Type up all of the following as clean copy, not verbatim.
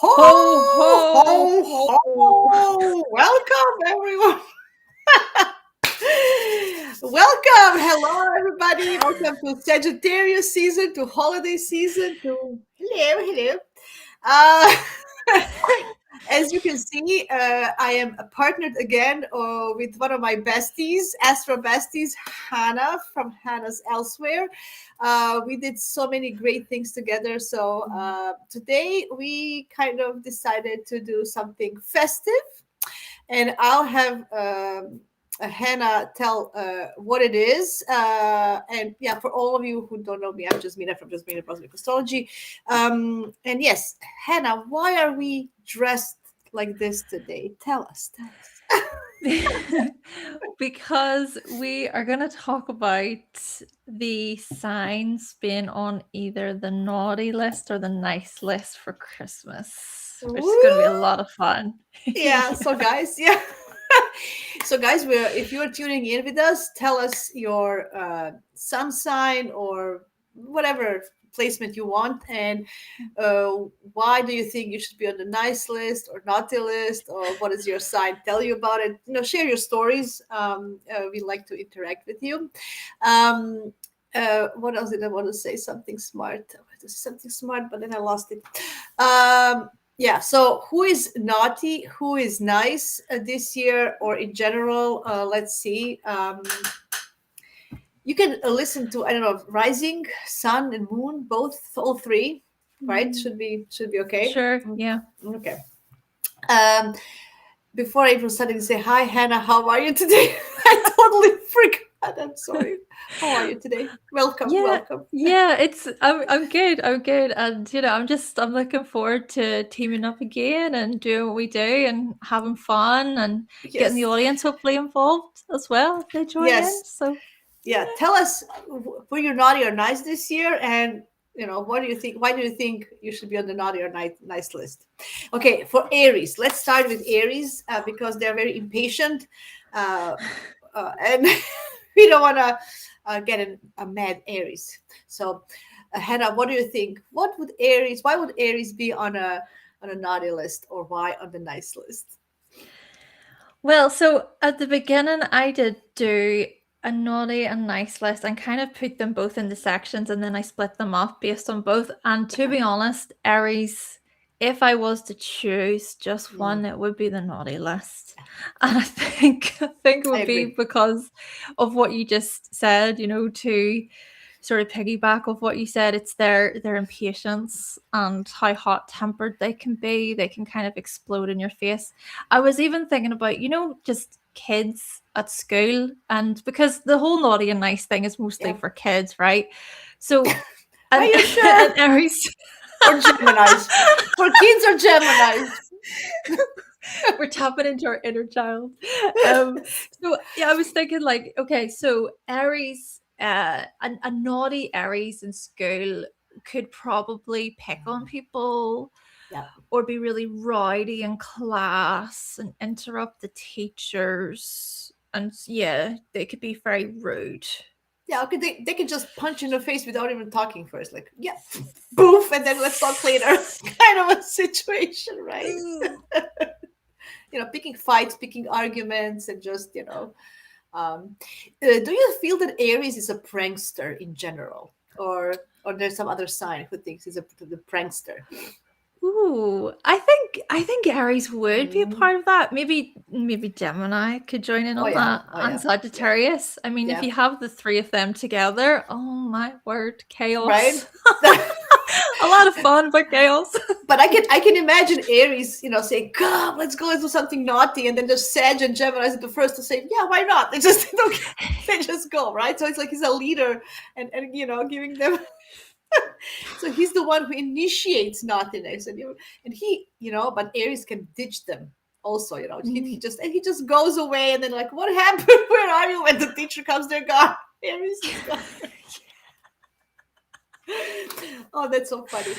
Ho, Ho, ho, ho, ho. ho! Welcome, everyone. Welcome. Hello, everybody. Welcome to Sagittarius season, to holiday season, to hello. Uh, as you can see, I am partnered again with one of my besties, Astro besties, Hannah from Hannah's Elsewhere. We did so many great things together. So today we kind of decided to do something festive, and I'll have Hannah tell what it is. And yeah, for all of you who don't know me, I'm Jasmina from Jasmina Brozovic Astrology. And yes, Hannah, why are we dressed like this today? Tell us. Because we are going to talk about the signs being on either the naughty list or the nice list for Christmas, which is going to be a Woo! lot of fun. Yeah. So guys, yeah. So guys, if you're tuning in with us, tell us your sun sign or whatever placement you want, and why do you think you should be on the nice list or naughty list, or what does your sign tell you about it? Share your stories. We like to interact with you. um, what else did I want to say? Something smart. I wanted to say something smart, but then I lost it. Yeah, so who is naughty, who is nice this year or in general? Let's see. You can listen to, I don't know, rising, sun and moon, both, all three, right? Should be okay. Sure, yeah. Okay. um Before I even started to say hi, Hannah, how are you today? I totally forgot. I'm sorry. How are you today? Welcome, Yeah, welcome. yeah, I'm good. I'm good. And I'm looking forward to teaming up again and doing what we do and having fun and getting the Yes, audience hopefully involved as well if they join in. yes. So Yeah, tell us, were you naughty or nice this year, and what do you think, why do you think you should be on the naughty or nice list? Okay, for Aries, let's start with Aries, because they're very impatient, uh, and we don't want to get a mad Aries. So Hannah, what do you think, why would Aries be on a naughty list, or why on the nice list? well, so at the beginning, I did do a naughty and nice list and kind of put them both into sections and then I split them up based on both. And to be honest, Aries, if I was to choose just one, it would be the naughty list. And I think it I would be agree. because of what you just said, to sort of piggyback of what you said, it's their impatience and how hot tempered they can be. They can kind of explode in your face. I was even thinking about, just kids at school, and because the whole naughty and nice thing is mostly Yeah. for kids, right? So Are and you and sure? Aries, Or Geminis? For kids or Geminis? we're tapping into our inner child. So yeah, I was thinking like, okay, so Aries, a naughty Aries in school could probably pick on people Yeah. or be really rowdy in class and interrupt the teachers. And yeah, they could be very rude. Yeah, okay, they can just punch in the face without even talking first. Like, yeah, boof, and then let's talk later. Kind of a situation, right? Picking fights, picking arguments, and just, do you feel that Aries is a prankster in general? Or there's some other sign who thinks he's the prankster? Ooh, I think Aries would be a Mm. part of that. Maybe Gemini could join in Oh, on yeah. that, Oh, and yeah. Yeah. Sagittarius. I mean, if Yeah. you have the three of them together, oh my word, Right? chaos. A lot of fun, but chaos. But I can imagine Aries, saying, "God, let's go and do something naughty," and then just Sag and Gemini is the first to say, "Yeah, why not?" They just don't, they just go, right. So it's like he's a leader, and giving them. So he's the one who initiates naughtiness, and he, but Aries can ditch them. Also, he just goes away, and then like, what happened? Where are you? When the teacher comes, they're gone. Aries is gone. Oh, that's so funny.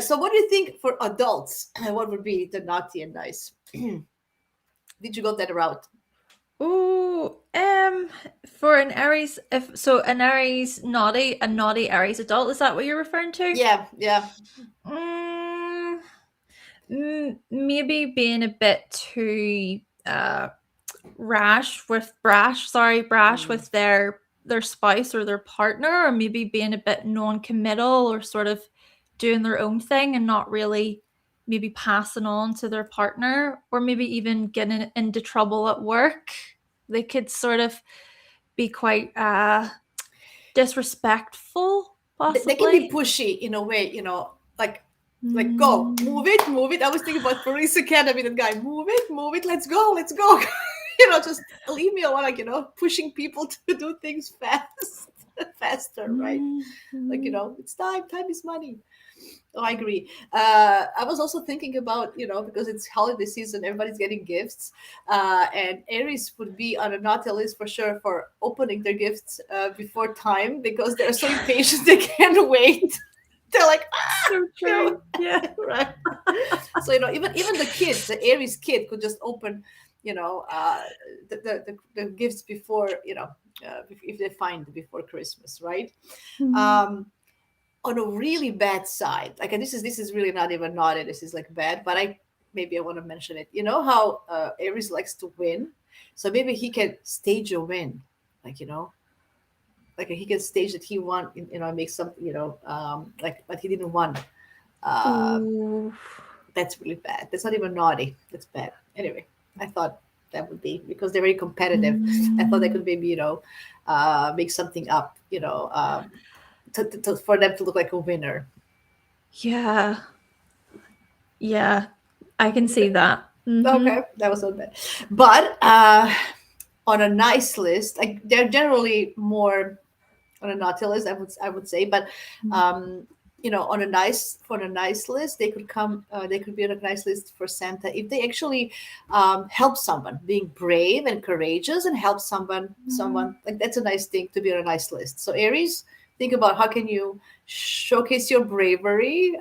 So, what do you think for adults? What would be the naughty and nice? Did you go that route? Ooh, for an Aries, if so, an Aries naughty, a naughty Aries adult. Is that what you're referring to? Yeah, yeah. Mm, Maybe being a bit too brash with their spouse or their partner, or maybe being a bit non-committal or sort of doing their own thing and not really maybe passing on to their partner, or maybe even getting into trouble at work. They could sort of be quite disrespectful, They can be possibly. pushy in a way, like go, move it, move it. I was thinking about Police Academy, that guy, move it, let's go, let's go. Just leave me alone, pushing people to do things faster, right? Like, it's time is money. Oh, I agree. I was also thinking about, because it's holiday season, everybody's getting gifts. And Aries would be on a naughty list for sure for opening their gifts before time, because they're so impatient they can't wait. They're like, So true. Yeah. right. So, even the kids, the Aries kid could just open, the gifts before, if they find before Christmas, right? Um, on a really bad side, like, and this is really not even naughty, this is like bad, but maybe I want to mention it. You know how Aries likes to win, so maybe he can stage a win, like, like he can stage that he won, make something, like, but he didn't won. uh, Ooh. that's really bad. That's not even naughty, that's bad. Anyway, I thought that would be, because they're very competitive. I thought they could maybe, make something up, for them to look like a winner. Yeah. Yeah. I can see that. Okay, that was not bad. But on a nice list, like, they're generally more on a naughty list, I would say. But on a nice list, they could come. They could be on a nice list for Santa if they actually help someone, being brave and courageous, and help someone. Someone, like, that's a nice thing to be on a nice list. So Aries, think about how can you showcase your bravery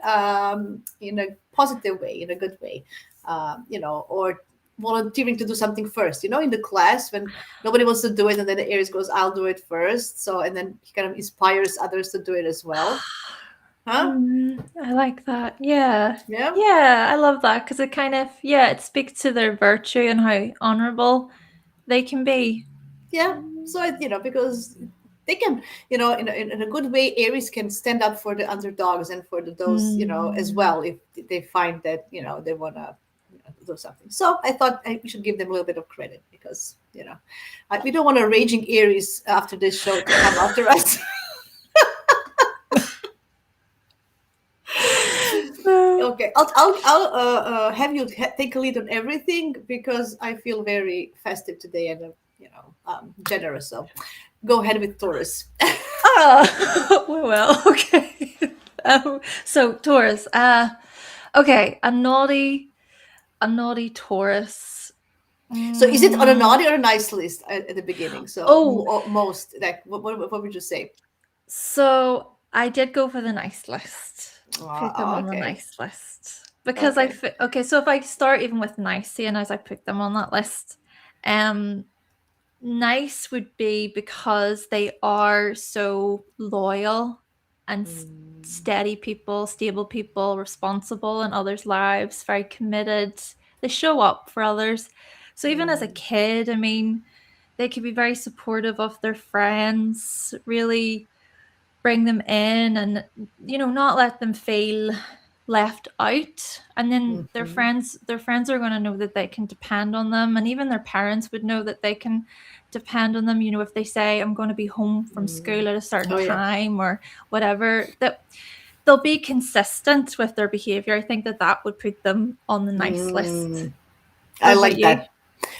in a positive way, in a good way, or volunteering to do something first, in the class when nobody wants to do it, and then the Aries goes, I'll do it first. So, and then he kind of inspires others to do it as well. Huh? I like that. Yeah. Yeah. Yeah, I love that because it kind of, yeah, it speaks to their virtue and how honorable they can be. Yeah. So, because they can, in a good way, Aries can stand up for the underdogs and for those, as well, if they find that, they want to do something. So I thought we should give them a little bit of credit, because, we don't want a raging Aries after this show to come after us. Okay, I'll have you take a lead on everything, because I feel very festive today, and generous. So go ahead with Taurus. Oh, well, okay. So Taurus. Okay, a naughty Taurus. So is it on a Mm, naughty or a nice list at the beginning? So oh, most, like, what would you say? so I did go for the nice list. Put them on the Okay, nice list because okay. okay. So if I start even with nice, seeing as I put them on that list, um, nice would be because they are so loyal and Mm, steady people, stable people, responsible in others' lives, very committed. They show up for others. So even as a mm, kid, I mean, they could be very supportive of their friends, really bring them in and not let them feel left out. And then mhm, their friends are going to know that they can depend on them, and even their parents would know that they can depend on them, if they say I'm going to be home from mm. school at a certain Oh yeah. time or whatever, that they'll be consistent with their behavior. I think that would put them on the nice list. Mm, I What about like you? that.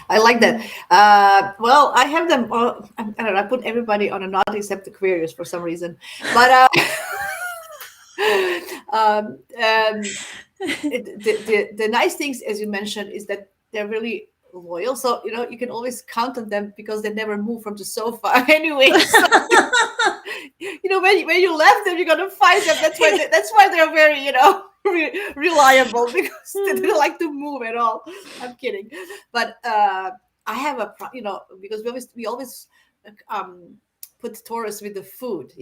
I like that. Well, I have them. I don't know. I put everybody on a naughty except Aquarius for some reason. But um, um, the nice things, as you mentioned, is that they're really loyal. So you can always count on them, because they never move from the sofa anyway. So when you left them, you're gonna find them. That's why they're very reliable, because they don't like to move at all. I'm kidding, but I have because we always put Taurus with the food,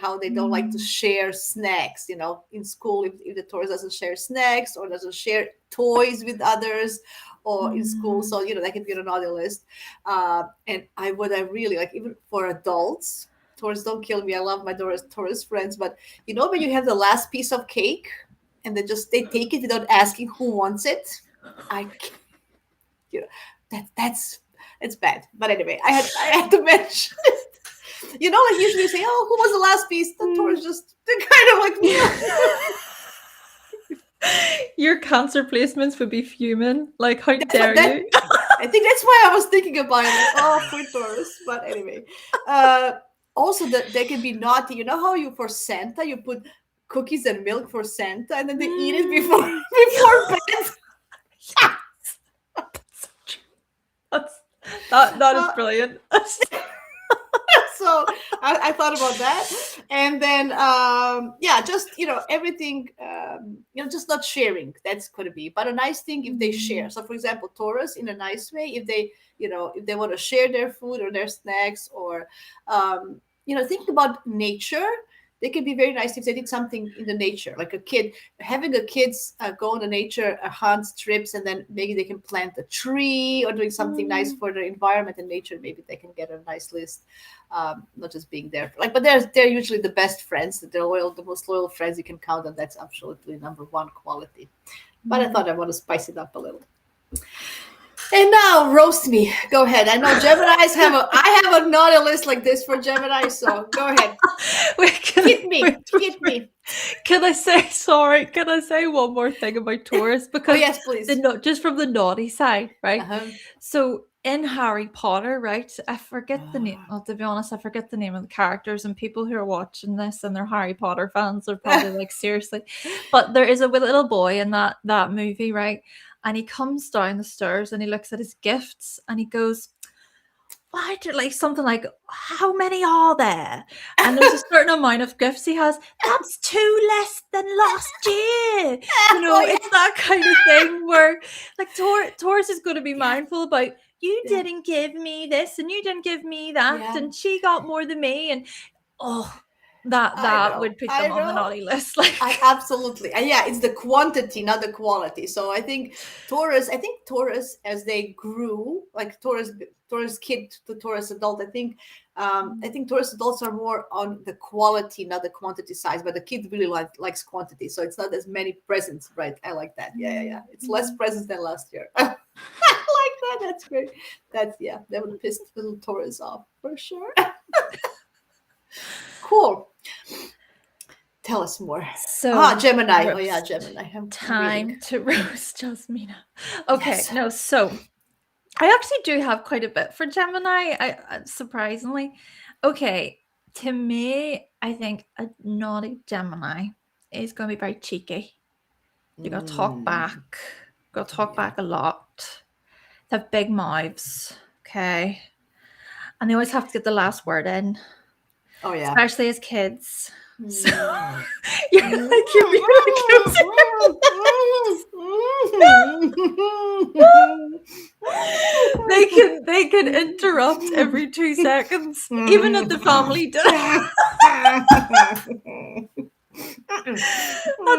how they don't like to share snacks, in school, if the Taurus doesn't share snacks or doesn't share toys with others or in school. So, that can be on a naughty list. And what I really like, even for adults, Taurus, don't kill me. I love my Taurus friends, but when you have the last piece of cake and they take it without asking who wants it, I can't, it's bad. But anyway, I had to mention it. Like usually you say, "Oh, who was the last piece?" The Taurus just kind of like. Your Cancer placements would be fuming. Like, how dare you? I think that's why I was thinking about it. Like, oh, poor Taurus. But anyway, also they can be naughty. You know how for Santa you put cookies and milk for Santa, and then they eat it before bed. That is brilliant. So I thought about that, and then just everything, just not sharing. That's going to be, but a nice thing if they share. So for example, Taurus, in a nice way, if they if they want to share their food or their snacks, or think about nature. They can be very nice if they did something in the nature, like having the kids go on the nature hunts, trips, and then maybe they can plant a tree or doing something nice for the environment and nature. Maybe they can get a nice list, not just being there. But they're usually the best friends, the most loyal friends you can count on. That's absolutely number one quality. But I thought I want to spice it up a little. And now roast me. Go ahead. I know Geminis I have a naughty list like this for Gemini, so go ahead. Hit me. Can I say one more thing about Taurus? Because yes, please. Just from the naughty side, right? Uh-huh. So in Harry Potter, right? I forget the name. Well, to be honest, I forget the name of the characters, and people who are watching this and they're Harry Potter fans are probably like, seriously. But there is a little boy in that movie, right? And he comes down the stairs and he looks at his gifts and he goes, why do something like, how many are there? And there's a certain amount of gifts he has. That's 2 less than last year. It's that kind of thing where like Taurus is going to be mindful about, you didn't give me this and you didn't give me that, and she got more than me, and that would put them on the naughty list. Absolutely. And it's the quantity, not the quality. So I think Taurus, as they grew, like Taurus kid to Taurus adult, I think Taurus adults are more on the quality, not the quantity size, but the kid really likes quantity. So it's not as many presents, right? I like that. Yeah. It's less presents than last year. I like that. That's great. That would piss little Taurus off for sure. Cool. Tell us more. So Gemini. Gemini. Time to roast Jasmina. Okay, no, so I actually do have quite a bit for Gemini, surprisingly. Okay, to me, I think a naughty Gemini is going to be very cheeky. You got to talk back. Got to talk back a lot. They have big mouths, okay? And they always have to get the last word in. Oh, yeah. Especially as kids. So you're really they can interrupt every 2 seconds, even at the family dinner. At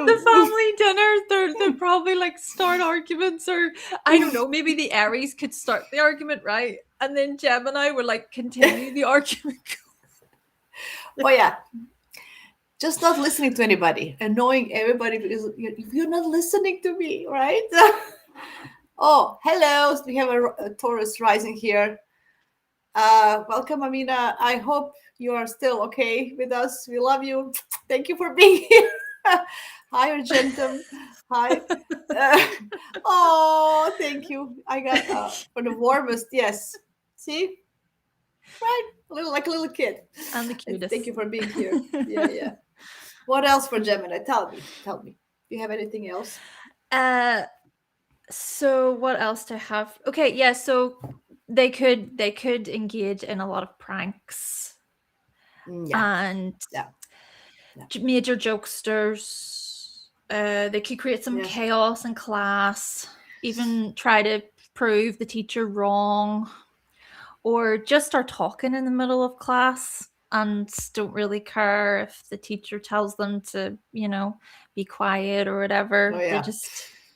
the family dinner, they'll probably start arguments, or I don't know, maybe the Aries could start the argument, right? And then Gemini will continue the argument. Oh yeah. Just not listening to anybody, annoying everybody because you're not listening to me, right? Oh, hello. We have a Taurus rising here. Welcome, Amina. I hope you are still okay with us. We love you. Thank you for being here. Hi, Argentum. Hi. Thank you. I got for the warmest. Yes. See? Right? A little kid. I'm the cutest. Thank you for being here. Yeah. What else for Gemini? Tell me. Do you have anything else? So what else do I have? Okay, yeah, so they could engage in a lot of pranks. And major jokesters. They could create some chaos in class, even try to prove the teacher wrong, or just start talking in the middle of class and don't really care if the teacher tells them to, be quiet or whatever. Oh, They yeah. just,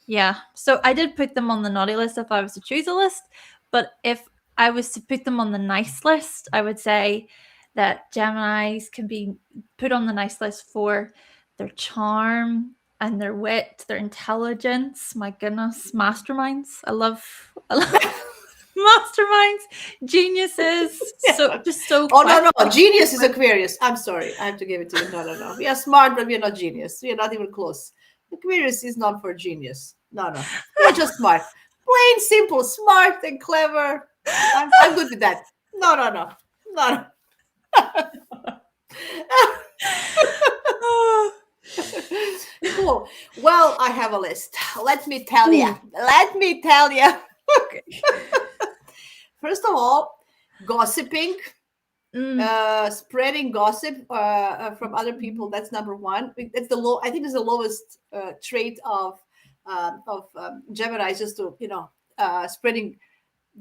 yeah. So I did put them on the naughty list if I was to choose a list. But if I was to put them on the nice list, I would say that Geminis can be put on the nice list for their charm and their wit, their intelligence. My goodness, masterminds. I love masterminds, geniuses. So Yeah. just so Oh, quick. no. Genius is Aquarius. I'm sorry. I have to give it to you. No. We are smart, but we are not genius. We are not even close. Aquarius is not for genius. No. We are just smart. Plain simple, smart and clever. I'm good with that. No. Cool. Well, I have a list. Let me tell you. Okay. First of all, gossiping. Mm. Spreading gossip from other people. That's number one. That's the low. I think it's the lowest trait of Gemini, just to spreading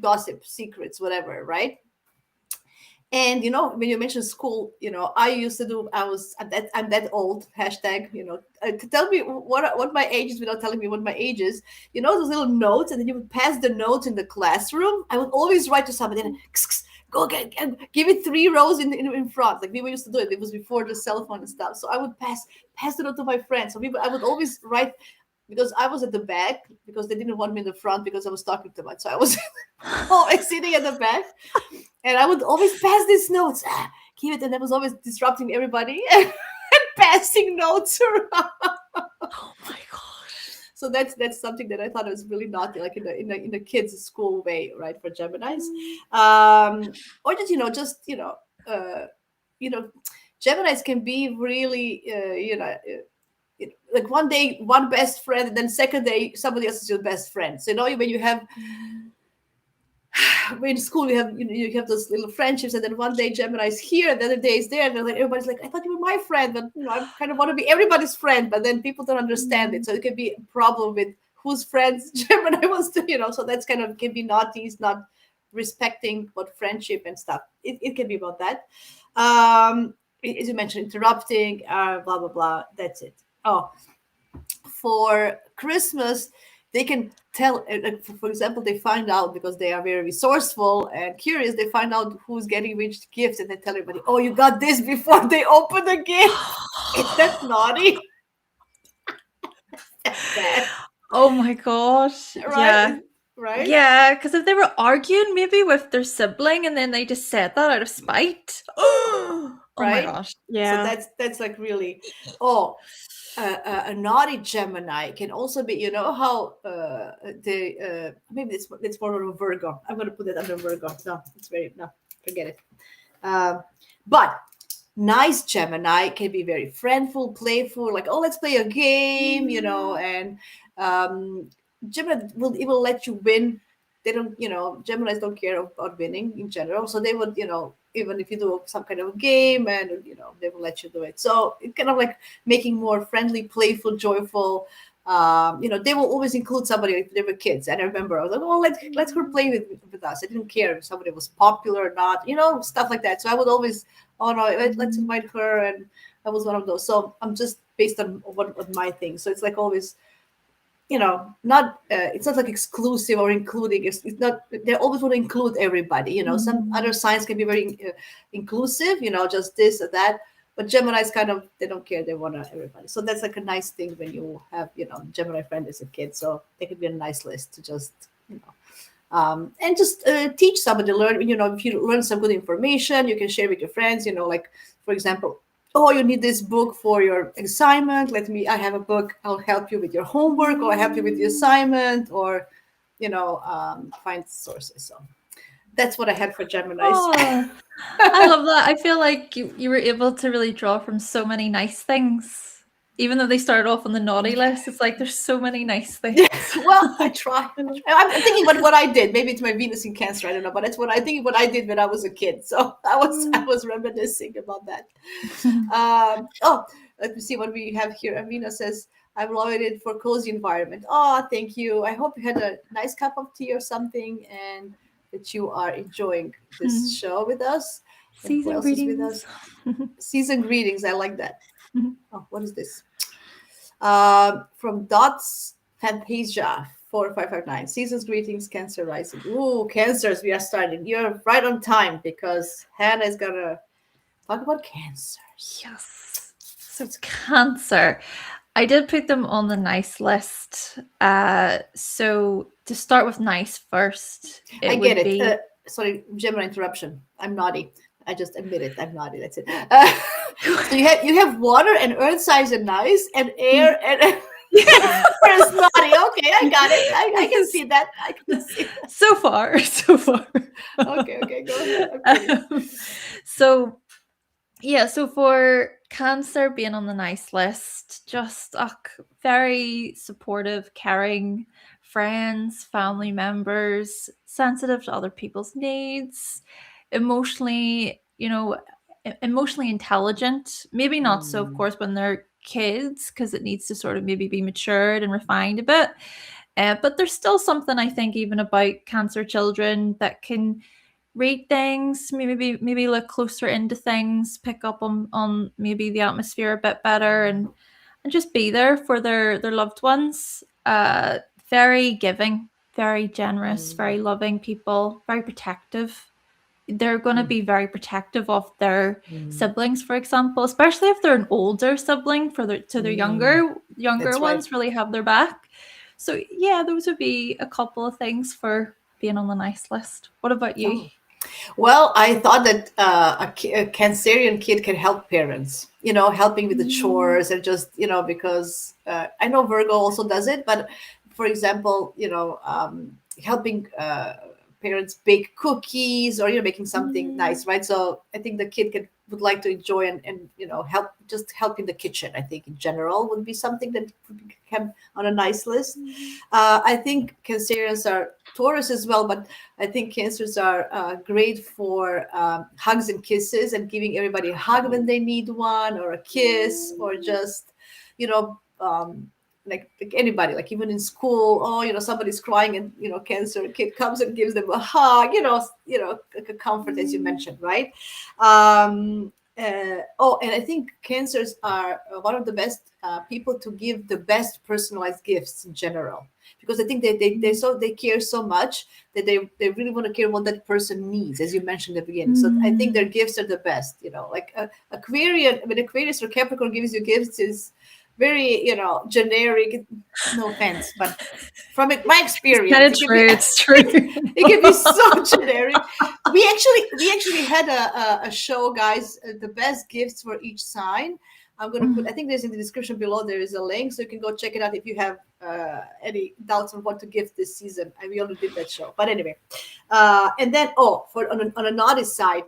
gossip, secrets, whatever, right? And when you mentioned school, I used to do. I'm that old. Hashtag. To tell me what my age is without telling me what my age is. Those little notes, and then you would pass the notes in the classroom. I would always write to somebody. And, go give it 3 rows in front, like we used to do it. It was before the cell phone and stuff. So I would pass the note to my friends. So I would always write, because I was at the back, because they didn't want me in the front because I was talking too much. So I was always sitting at the back, and I would always pass these notes. Keep it, and I was always disrupting everybody and passing notes around. Oh my gosh. So that's something that I thought was really naughty, like in the kids' school way, right, for Geminis. Or just Geminis can be really like one day one best friend, and then second day somebody else is your best friend. So when you have in school, you have those little friendships, and then one day Gemini is here, and the other day is there, and then everybody's like, I thought you were my friend, but I kind of want to be everybody's friend, but then people don't understand it, so it can be a problem with whose friends Gemini wants to, so that's kind of can be naughty. It's not respecting what friendship and stuff. It can be about that. As you mentioned, interrupting, blah blah blah. That's it. Oh, for Christmas, they can tell, for example, they find out, because they are very resourceful and curious, they find out who's getting which gift, and they tell everybody, oh, you got this, before they open the gift. Is that naughty? That's bad. Oh my gosh. Right? Yeah. Right? Yeah, because if they were arguing maybe with their sibling and then they just said that out of spite. Oh my Right? gosh. So Yeah. that's like really, a naughty Gemini can also be, how maybe it's more of a Virgo. I'm going to put it under Virgo. No, forget it. But nice Gemini can be very friendful, playful, like, oh, let's play a game, and Gemini will let you win. They don't, Geminis don't care about winning in general, so they would, even if you do some kind of a game, and they will let you do it. So it's kind of like making more friendly, playful, joyful. They will always include somebody if they were kids. And I remember I was like, oh, let's her play with us. I didn't care if somebody was popular or not, stuff like that. So I would always, oh no, let's invite her, and I was one of those. So I'm just based on what my thing. So it's like always, not it's not like exclusive or including. It's not. They always want to include everybody. Some other signs can be very inclusive. Just this or that. But Gemini's kind of, they don't care. They want everybody. So that's like a nice thing when you have Gemini friend as a kid. So they could be a nice list to just and just teach somebody, learn. If you learn some good information, you can share with your friends. Like, for example, oh, you need this book for your assignment. I have a book. I'll help you with your homework, or I'll help you with the assignment, or, find sources. So that's what I had for Geminis. Oh, I love that. I feel like you were able to really draw from so many nice things. Even though they started off on the naughty list, it's like there's so many nice things. Well, I try. I'm thinking what I did. Maybe it's my Venus in Cancer. I don't know, but it's what I did when I was a kid. So I was reminiscing about that. Let me see what we have here. Amina says, I'm loaded for cozy environment. Oh, thank you. I hope you had a nice cup of tea or something, and that you are enjoying this show with us. And who Season else is with us? greetings. Season greetings. I like that. Mhm. Oh, what is this? From Dots Fantasia 4559. Season's greetings, Cancer rising. Ooh, Cancers, we are starting. You're right on time because Hannah is gonna talk about cancers. Yes. So it's Cancer. I did put them on the nice list. So to start with nice first, I it get would it. be Sorry, Gemini interruption. I'm naughty. I just admit it. I'm naughty. That's it. So you have water and earth signs are nice, and air and fire is naughty. Okay, I got it. I can see that. I can see that. so far, so far. Okay, go ahead. I'm kidding. So yeah, so for Cancer being on the nice list, just very supportive, caring friends, family members, sensitive to other people's needs, emotionally, emotionally intelligent. Maybe not so, of course, when they're kids, because it needs to sort of maybe be matured and refined a bit. But there's still something I think even about Cancer children that can read things, maybe look closer into things, pick up on maybe the atmosphere a bit better, and just be there for their loved ones. Very giving, very generous, very loving people, very protective. They're going to be very protective of their siblings, for example, especially if they're an older sibling to their younger That's right. ones, really have their back. So yeah, those would be a couple of things for being on the nice list. What about you? Oh. Well, I thought that a Cancerian kid can help parents, helping with the chores and just, because I know Virgo also does it, but for example, helping parents bake cookies or, making something nice, right? So I think the kid would like to enjoy and help in the kitchen. I think in general would be something that would come on a nice list. I think Cancerians are Taurus as well, but I think Cancers are great for hugs and kisses and giving everybody a hug when they need one, or a kiss, or just, you know, um, like anybody, like even in school, somebody's crying and, Cancer kid comes and gives them a hug, like a comfort, as you mentioned, right? And I think Cancers are one of the best people to give the best personalized gifts in general, because I think they care so much that they really want to care what that person needs, as you mentioned at the beginning. So I think their gifts are the best. Like Aquarian, when Aquarius or Capricorn gives you gifts is very generic. No offense, but from my experience, It's true. It's true. it can be so generic. We actually had a show, guys. The best gifts for each sign. I'm going to put, I think there's in the description below, there is a link, so you can go check it out if you have any doubts on what to gift this season. We already did that show. But anyway, and then, on a naughty side,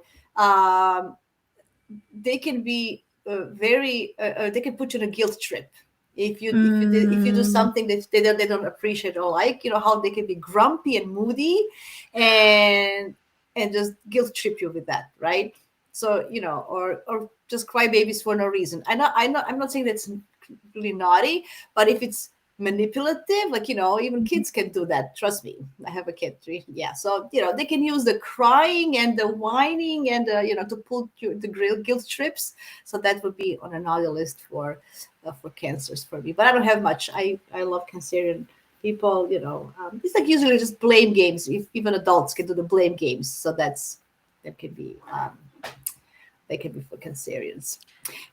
they can be they can put you on a guilt trip. If you do something that they don't appreciate or like, how they can be grumpy and moody and just guilt trip you with that, right? So, or just cry babies for no reason. I'm not saying that's really naughty, but if it's manipulative, like, even kids can do that. Trust me, I have a kid. Yeah, so they can use the crying and the whining and to pull the guilt trips. So that would be on another list for Cancers for me. But I don't have much. I love Cancerian people. It's like usually just blame games. If even adults can do the blame games, so that can be they can be for Cancerians.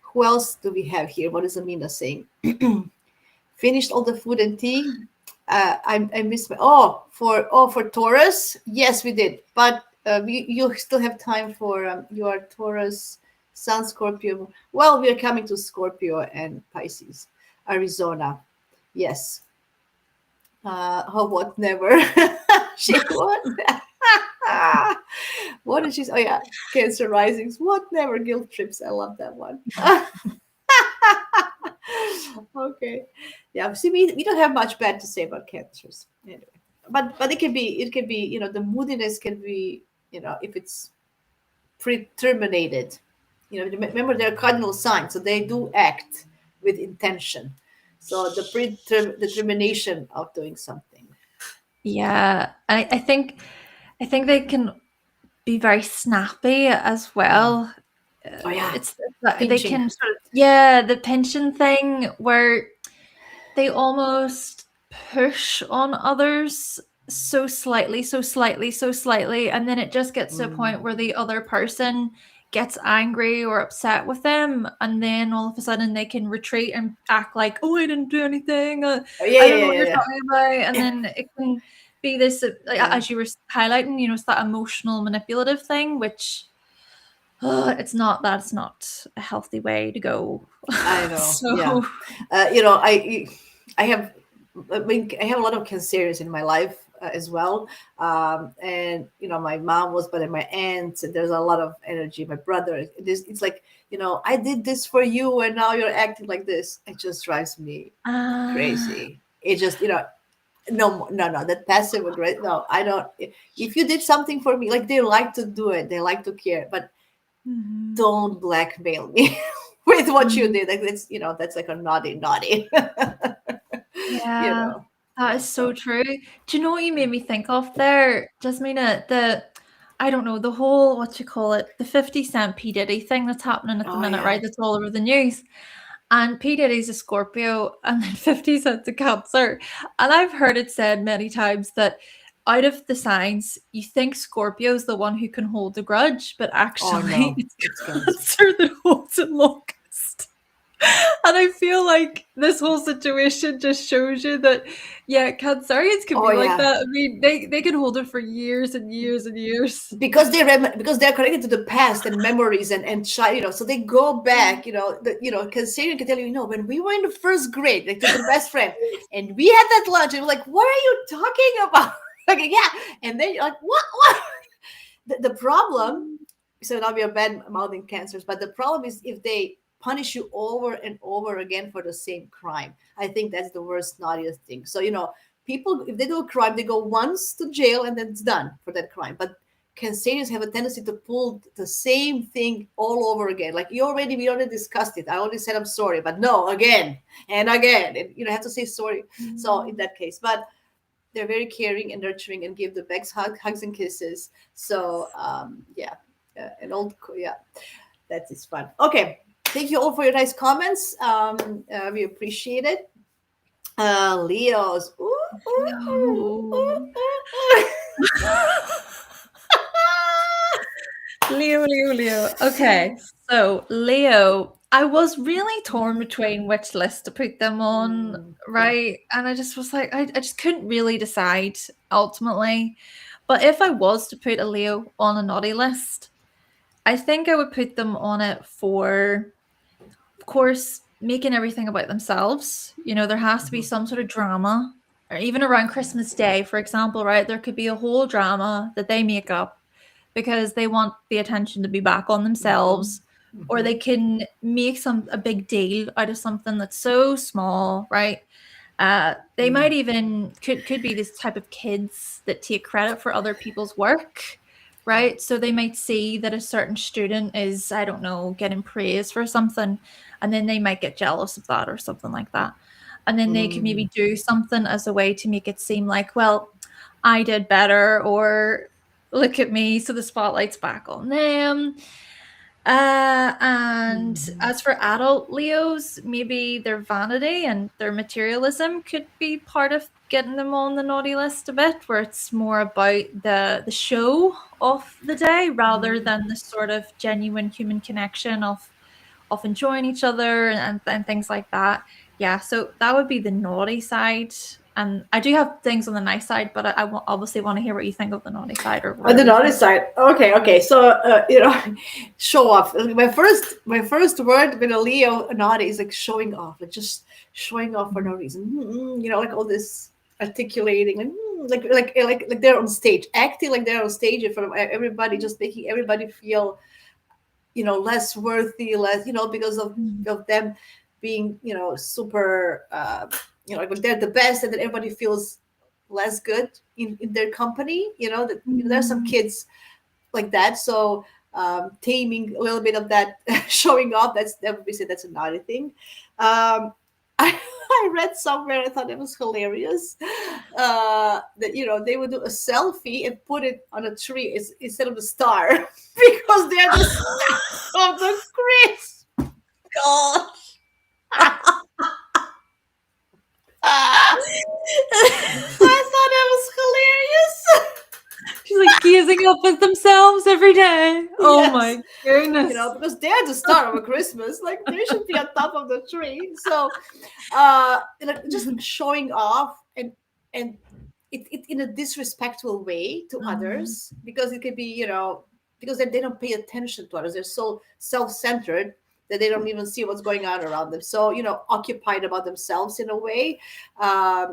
Who else do we have here? What is Amina saying? Finished all the food and tea. I missed my for Taurus. Yes, we did, but you still have time for your Taurus, Sun, Scorpio. Well, we are coming to Scorpio and Pisces, Arizona. Yes. What never? She what? What did she say? Oh yeah, Cancer risings. What never? Guilt trips. I love that one. Okay, yeah. See, we don't have much bad to say about Cancers anyway, but it can be the moodiness can be if it's predeterminated. Remember they're cardinal signs, so they do act with intention. So the determination of doing something. Yeah, I think they can be very snappy as Mm. well. Oh yeah, It's they pinching. can sort of, yeah, the pension thing where they almost push on others so slightly, so slightly, so slightly, and then it just gets to a Mm. point where the other person gets angry or upset with them, and then all of a sudden they can retreat and act like, "Oh, I didn't do anything. Oh, yeah, I yeah, don't know yeah, what yeah, you're yeah. talking about," and then it can be this, like, Yeah, as you were highlighting, it's that emotional manipulative thing, which it's not, that's not a healthy way to go. I know. Yeah, So, you know, I have, I mean, I have a lot of cancers in my life as well, and my mom was, but my aunts, and there's a lot of energy. My brother, it's like, I did this for you, and now you're acting like this. It just drives me ah. crazy. It just, no, no, no, that passive aggressive. No, I don't. If you did something for me, like, they like to do it, they like to care, but Mhm. don't blackmail me with what you Mm. did. Like, that's like a naughty, naughty. you Yeah, know. that Yeah. is so So true. Do you know what you made me think of there, Jasmina? I don't know, the whole, what you call it, the 50 Cent P. Diddy thing that's happening at the oh minute, yeah. right? That's all over the news. And P. Diddy's a Scorpio, and then 50 Cent's a Cancer. And I've heard it said many times that out of the signs, you think Scorpio's the one who can hold a grudge, but Oh actually no, it's it's Cancer. Cancer that holds it longest. And I feel like this whole situation just shows you that, yeah, Cancerians can Oh be like yeah. that. I mean, they can hold it for years and years and years. Because they're connected to the past and memories and so they go back. Cancerian can tell you, when we were in the first grade, like the best friend, and we had that lunch, and we're like, what are you talking about? Like, yeah, and then you're like, what? The problem, so now we are bad mouthing cancers, but the problem is if they punish you over and over again for the same crime. I think that's the worst, naughtiest thing. So, people, if they do a crime, they go once to jail and then it's done for that crime. But cancerians have a tendency to pull the same thing all over again. Like, we already discussed it. I already said I'm sorry, but no, again and again. And have to say sorry. So in Mm. that case, but they're very caring and nurturing and give the best hugs and kisses. So yeah, yeah, that is fun. Okay, thank you all for your nice comments. We appreciate it. Leos. Ooh, ooh, ooh, No. ooh, ooh. Leo, Leo, Leo. Okay, so Leo, I was really torn between which list to put them on, Yeah. right? And I just was like, I just couldn't really decide ultimately. But if I was to put a Leo on a naughty list, I think I would put them on it for, of course, making everything about themselves. There has to be Mhm. some sort of drama, or even around Christmas Day, for example, right? There could be a whole drama that they make up because they want the attention to be back on Mhm. themselves, or they Mhm. can make a big deal out of something that's so small, right? They Mm. might even could be this type of kids that take credit for other people's work, right? So they might see that a certain student is, I don't know, getting praise for something, and then they might get jealous of that or something like that. And then they can Mm. maybe do something as a way to make it seem like, well, I did better, or look at me. So the spotlight's back on them. And Mhm. as for adult Leos, maybe their vanity and their materialism could be part of getting them on the naughty list a bit, where it's more about the show of the day rather Mhm. than the sort of genuine human connection of enjoying each other and things like that. Yeah, so that would be the naughty side. And I do have things on the nice side, but obviously want to hear what you think of the naughty side or On the whatever you naughty think. side, okay, okay. So show off. My first word with a Leo naughty is like showing off, like just showing off for no reason. Like all this articulating, like they're on stage, acting like they're on stage in front of everybody, just making everybody feel less worthy, less because Mhm. of them being super like they're the best, and then everybody feels less good in their company. That there's some Mhm. kids like that. So taming a little bit of that showing off, that's that would be said that's a naughty thing. um I, I read somewhere, I thought it was hilarious, that they would do a selfie and put it on a tree instead of the star because they're the star of the Christmas. God. I thought it was hilarious. She's like gazing up at themselves every day. Oh Yes. my goodness. Because they're the star of a Christmas. Like they should be on top of the tree. So just showing off and it in a disrespectful way to others, because it could be, because they don't pay attention to others. They're so self-centered that they don't even see what's going on around them. So, occupied about themselves in a way.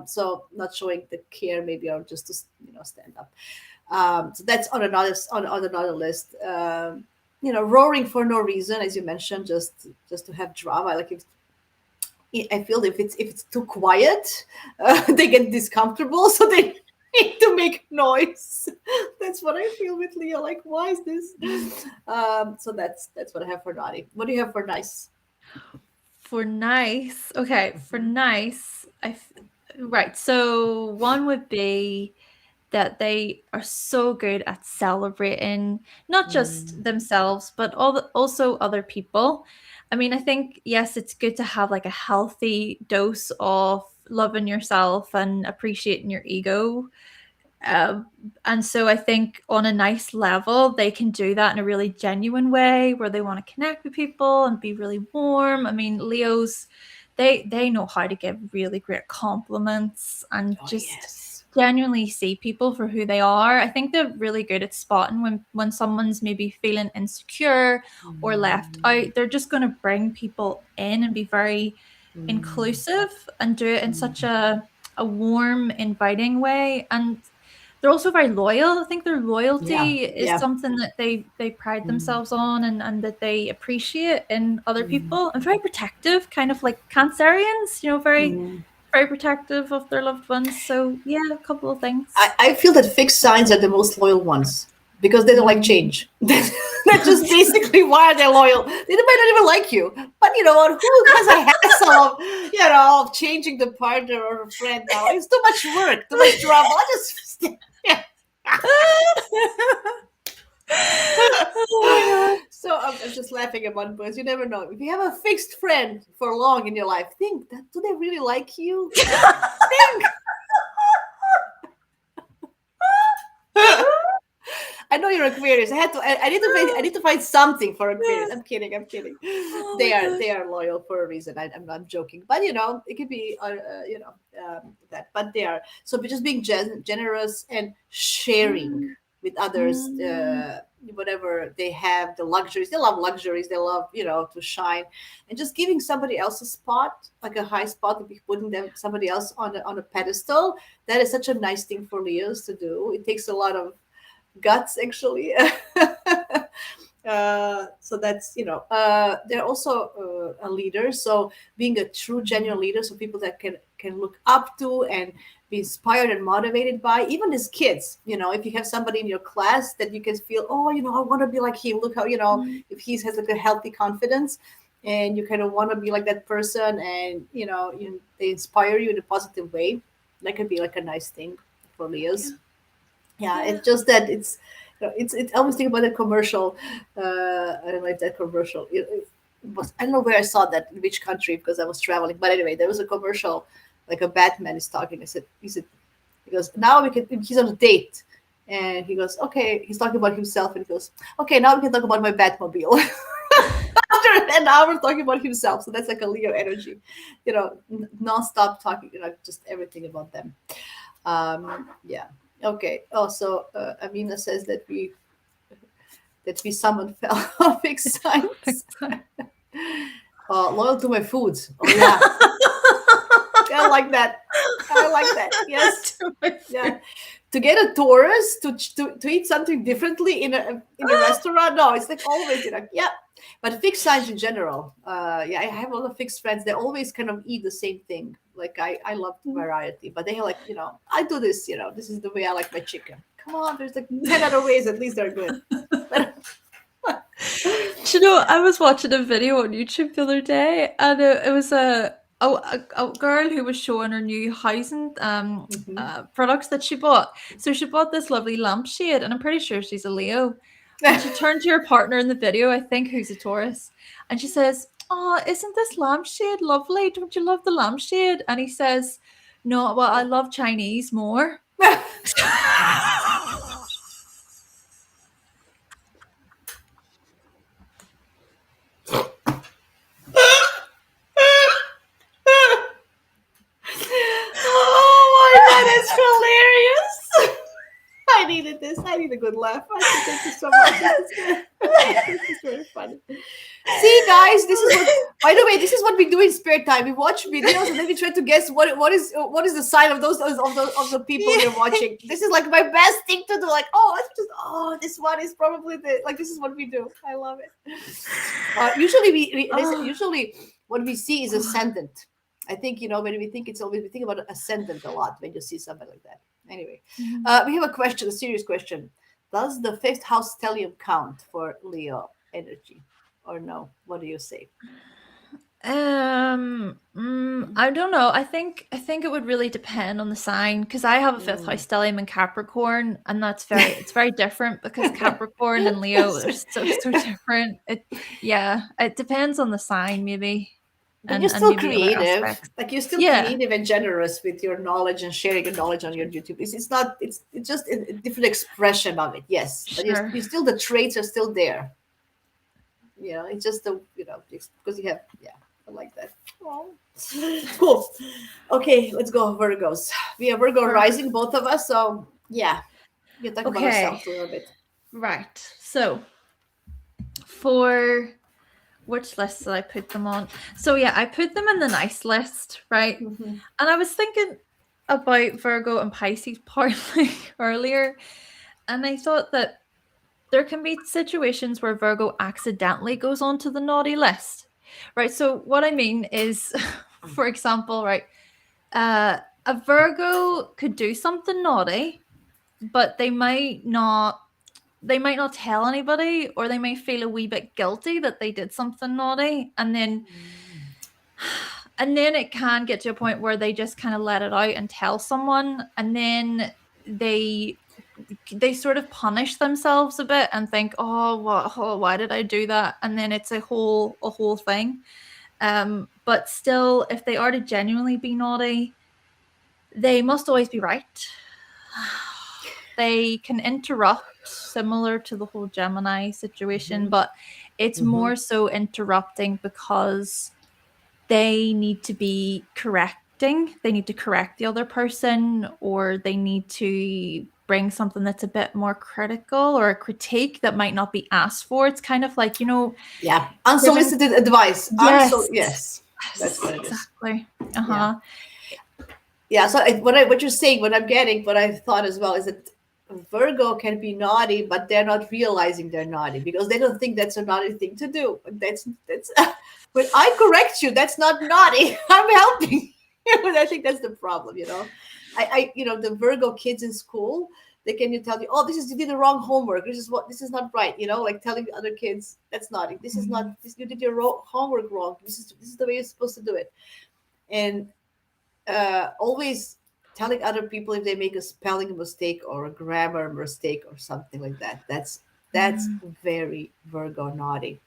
So not showing the care maybe, or just to, stand up. So that's on another list. Roaring for no reason, as you mentioned, just to have drama. Like I feel if it's too quiet, they get discomfortable, so they need to make noise. That's what I feel with Leo. Like, why is this? So that's what I have for naughty. What do you have for nice? For nice, okay, for nice, right. So one would be that they are so good at celebrating not just themselves, but also other people. I mean, I think, yes, it's good to have like a healthy dose of loving yourself and appreciating your ego. And so I think on a nice level, they can do that in a really genuine way where they want to connect with people and be really warm. I mean, Leos, they know how to give really great compliments and just genuinely see people for who they are. I think they're really good at spotting when someone's maybe feeling insecure or left out. They're just going to bring people in and be very inclusive and do it in such a warm, inviting way. And they're also very loyal. I think their loyalty is something that they pride themselves on, and that they appreciate in other people, and very protective, kind of like Cancerians, very very practive of their loved ones. So yeah, a couple of things. I feel that fixed signs are the most loyal ones because they don't like change. That's just basically why they're loyal. They might not even like you, but you know what? Who has a hassle of changing the partner or a friend now? It's too much work, too much drama. I just So I'm just laughing at one because you never know. If you have a fixed friend for long in your life, think that, do they really like you? Think. I know you're Aquarius. I need to find something for Aquarius. I'm kidding. Oh They are loyal for a reason. I'm not joking, but it could be that. But they are, so just being generous and sharing with others, whatever they have, the luxuries. They love luxuries. They love to shine, and just giving somebody else a spot, like a high spot, to be putting somebody else on a pedestal. That is such a nice thing for Leos to do. It takes a lot of guts, actually. So that's they're also a leader, so being a true genuine leader, so people that can look up to and be inspired and motivated by, even as kids. If you have somebody in your class that you can feel, oh, I want to be like him, look how if he has like a healthy confidence, and you kind of want to be like that person, and they inspire you in a positive way, that could be like a nice thing for Leos. Yeah, it's just that it's I always think about that commercial. I don't know if that commercial it was, I don't know where I saw that, in which country, because I was traveling, but anyway, there was a commercial, like a Batman is talking. He goes, now he's on a date, and he goes, okay, he's talking about himself, and he goes, okay, now we can talk about my Batmobile. After an hour talking about himself. So that's like a Leo energy, non-stop talking, just everything about them. Yeah. Okay. Also, Amina says that we summon fixed signs. Loyal to my foods. Oh yeah. I like that. Yes. Yeah. To get a Taurus to eat something differently in a restaurant. No, it's like always yeah. But fixed signs in general. Yeah, I have a lot of fixed friends. They always kind of eat the same thing. Like I love variety, but they like, I do this, this is the way I like my chicken. Come on, there's like 10 other ways, at least they're good. I was watching a video on YouTube the other day, and it was a girl who was showing her new housing Mhm. products that she bought. So she bought this lovely lampshade, and I'm pretty sure she's a Leo. And she turned to her partner in the video, I think, who's a Taurus, and she says, "Oh, isn't this lampshade lovely? Don't you love the lampshade?" And he says, "No, well, I love Chinese more." Oh my god, that's hilarious. I needed this. I need a good laugh. Thank you so much. This is very funny. See, guys, this is what. By the way, this is what we do in spare time. We watch videos and then we try to guess what is the sign of the people we're watching. This is like my best thing to do. Like, this one is probably this is what we do. I love it. Usually what we see is ascendant. I think when we think we think about ascendant a lot when you see something like that. Anyway, we have a serious question. Does the fifth house stellium count for Leo energy, or no? What do you say? I don't know. I think it would really depend on the sign, because I have a fifth Mm. house stellium in Capricorn, and it's very different, because Capricorn and Leo are so different. It depends on the sign, maybe, But you're and still maybe other creative. aspects. Like you're still Yeah, creative and generous with your knowledge and sharing your knowledge on your YouTube. It's not. It's just a different expression of it. Yes, but sure. you still the traits are still there. It's just because you have, yeah, I like that. Oh. Cool. Okay, let's go Virgos. We are Virgo rising, both of us. So yeah, we can talk about Okay, ourselves a little bit. right. So for which list did I put them on? So yeah, I put them in the nice list, right? Mhm. And I was thinking about Virgo and Pisces partly earlier, and I thought that there can be situations where Virgo accidentally goes onto the naughty list, right? So what I mean is, for example, right, a Virgo could do something naughty, but they might not tell anybody, or they may feel a wee bit guilty that they did something naughty, and then it can get to a point where they just kind of let it out and tell someone, and then they sort of punish themselves a bit and think, oh, why did I do that? And then it's a whole thing. But still, if they are to genuinely be naughty, they must always be right. They can interrupt, similar to the whole Gemini situation, Mhm. but it's Mhm. more so interrupting because they need to be correcting. They need to correct the other person, or they need to bring something that's a bit more critical, or a critique that might not be asked for. It's kind of like, Yeah, giving. unsolicited advice. Yes. Yes, that's Yes, what it is. exactly. Yeah. Uh-huh. Yeah, so what you're saying, what I'm getting, what I thought as well is that Virgo can be naughty, but they're not realizing they're naughty because they don't think that's a naughty thing to do. That's when I correct you, that's not naughty. I'm helping you. And I think that's the problem. The Virgo kids in school, they can you tell you, oh, you did the wrong homework. This is not right. Like telling other kids that's naughty. This is not this you did your homework wrong. This is the way you're supposed to do it. And always telling other people if they make a spelling mistake or a grammar mistake or something like that. That's very Virgo naughty.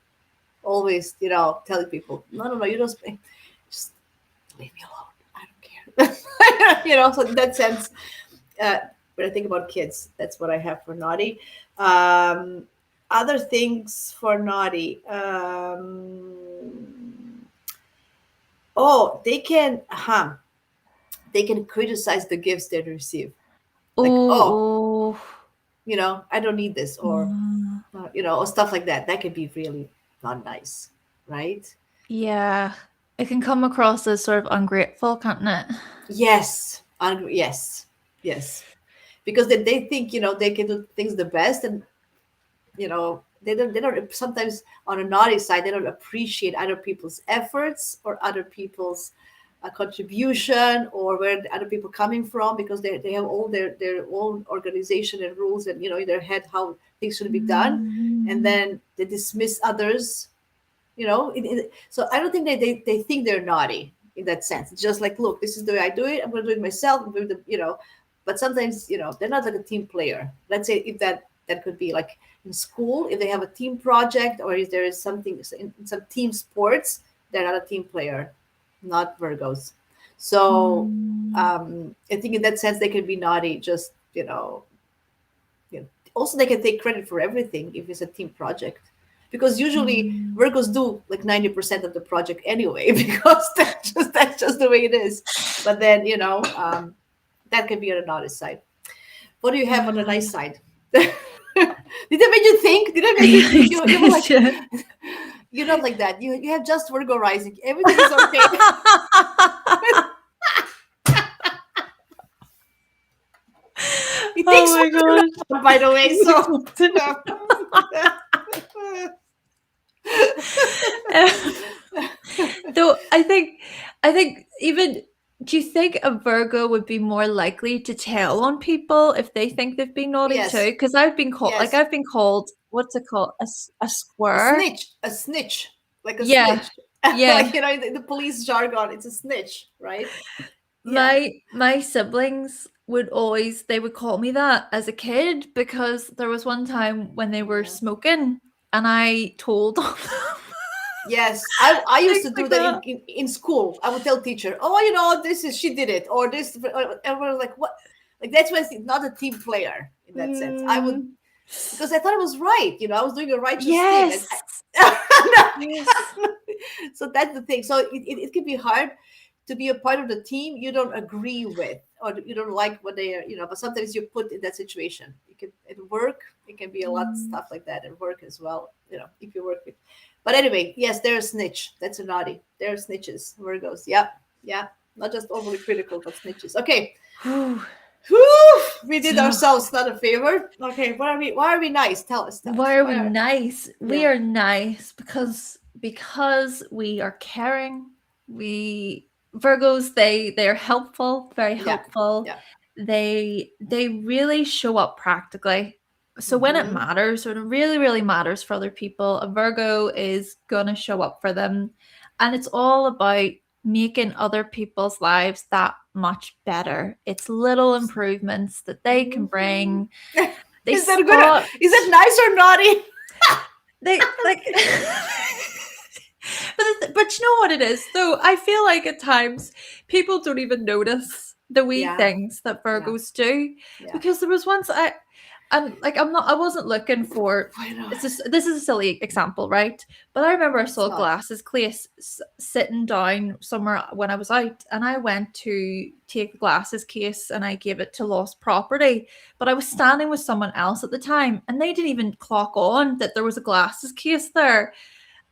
Always, telling people, no, you don't speak. Just leave me alone. I don't care. So in that sense, uh, when I think about kids, that's what I have for naughty. Other things for naughty. They can, they can criticize the gifts they receive. Like, oh, Oh, I don't need this, or oh. or stuff like that. That can be really not nice, right? Yeah. It can come across as sort of ungrateful, can't it? Yes, yes, yes. Because they think they can do things the best, and they don't sometimes on a naughty side they don't appreciate other people's efforts or other people's contribution, or where the other people coming from, because they have all their own organization and rules, and in their head how things should be done, and Mm. then they dismiss others. So I don't think they think they're naughty. in that sense. It's just like, look, this is the way I do it. I'm going to do it myself. I'm going to, but sometimes, they're not like a team player. Let's say if that could be like in school, if they have a team project or if there is something in some team sports, they're not a team player, not Virgos. So I think in that sense, they can be naughty, just, also they can take credit for everything if it's a team project, because usually Virgos do like 90% of the project anyway, because that's just the way it is. But then that can be on the naughty side. What do you have on the nice side? Did that make you think? Did that make you think? You were like, you're not like that. You have just Virgo rising. Everything is okay. He thinks Oh my gosh. by the way, so Though I think even, do you think a Virgo would be more likely to tell on people if they think they've been naughty yes, too? Because I've been called, yes, what's it called, a a square? snitch, like a Yeah, snitch, yeah. like in the police jargon, it's a snitch, right? Yeah. My siblings would always, they would call me that as a kid, because there was one time when they were Yeah. smoking and I told them. Yes, I used Things to do like that that. in school. I would tell teacher, "Oh, this is she did it," or this, and we're like, "What?" Like that's why it's not a team player in that sense. I would, Mm, because I thought it was right. I was doing a righteous thing, and yes. Yes. so that's the thing. So it can be hard to be a part of the team you don't agree with, or you don't like what they are. But sometimes you're put in that situation. It can at work. It can be a lot of Mm. stuff like that at work as well. If you work with. But anyway, yes, they're a snitch. That's a naughty. They're snitches. Virgos. Yeah, yeah. Not just overly critical, but snitches. Okay. Whew. Whew, we did So, ourselves not a favor. Okay, why are we nice? Tell us, tell us. why are we Why are nice? We Yeah. are nice because we are caring. We Virgos, they're helpful, very Yeah. helpful. Yeah. They really show up practically. So when it Mm-hmm. matters, when it really, really matters for other people, a Virgo is gonna show up for them. And it's all about making other people's lives that much better. It's little improvements that they can Mm-hmm. bring. They Is that good? spot Is that nice or naughty? they like but you know what it is though, I feel like at times people don't even notice the wee Yeah. things that Yeah. Virgos do, Yeah. because there was once I wasn't looking for, I know. this is a silly example, right? But I remember I It's saw a not. glasses case sitting down somewhere when I was out, and I went to take the glasses case and I gave it to lost property. But I was standing with someone else at the time, and they didn't even clock on that there was a glasses case there.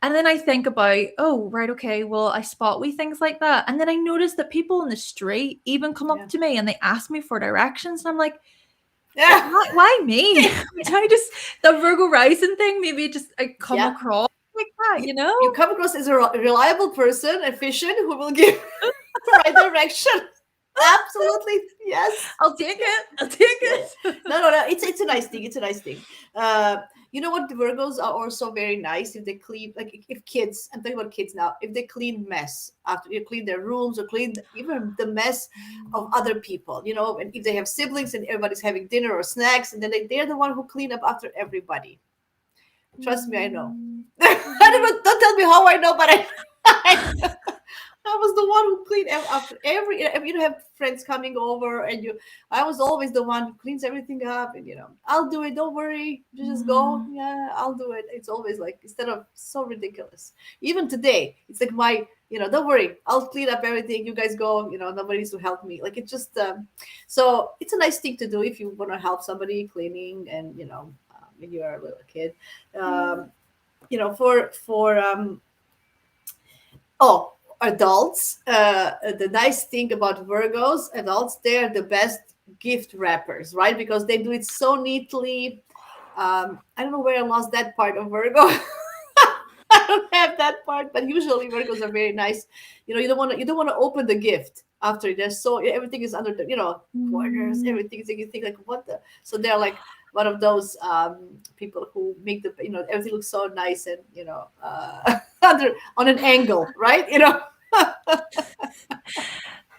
And then I think about, oh, right, okay, well, I spot wee things like that. And then I notice that people in the street even come Yeah. up to me and they ask me for directions. And I'm like, Yeah. why me? I just, the Virgo rising thing, maybe just I come Yeah. across like that, You, you know? you come across as a reliable person, efficient, who will give the right direction. Absolutely. Yes. I'll take it. I'll take Yeah. it. No. It's a nice thing. It's a nice thing. You know what? The Virgos are also very nice if they clean, like if kids. I'm talking about kids now. If they clean mess after you clean their rooms or clean even the mess of other people. And if they have siblings and everybody's having dinner or snacks, and then they're the one who clean up after everybody. Trust me, I know. I don't know. Don't tell me how I know, but I was the one who cleaned after every. Have friends coming over, and I was always the one who cleans everything up, and I'll do it. Don't worry, you just go. Yeah, I'll do it. It's always like, instead of so ridiculous. Even today, it's like don't worry, I'll clean up everything. You guys go. Nobody needs to help me. Like it's just. So it's a nice thing to do if you want to help somebody cleaning, and when you are a little kid. For oh, adults, the nice thing about Virgos, adults, they're the best gift wrappers, right? Because they do it so neatly. I don't know where I lost that part of Virgo. I don't have that part, but usually Virgos are very nice. You don't want to open the gift after there's so everything is under the corners, everything is, you think like, what the. So they're like one of those people who make everything look so nice, and under on an angle, right?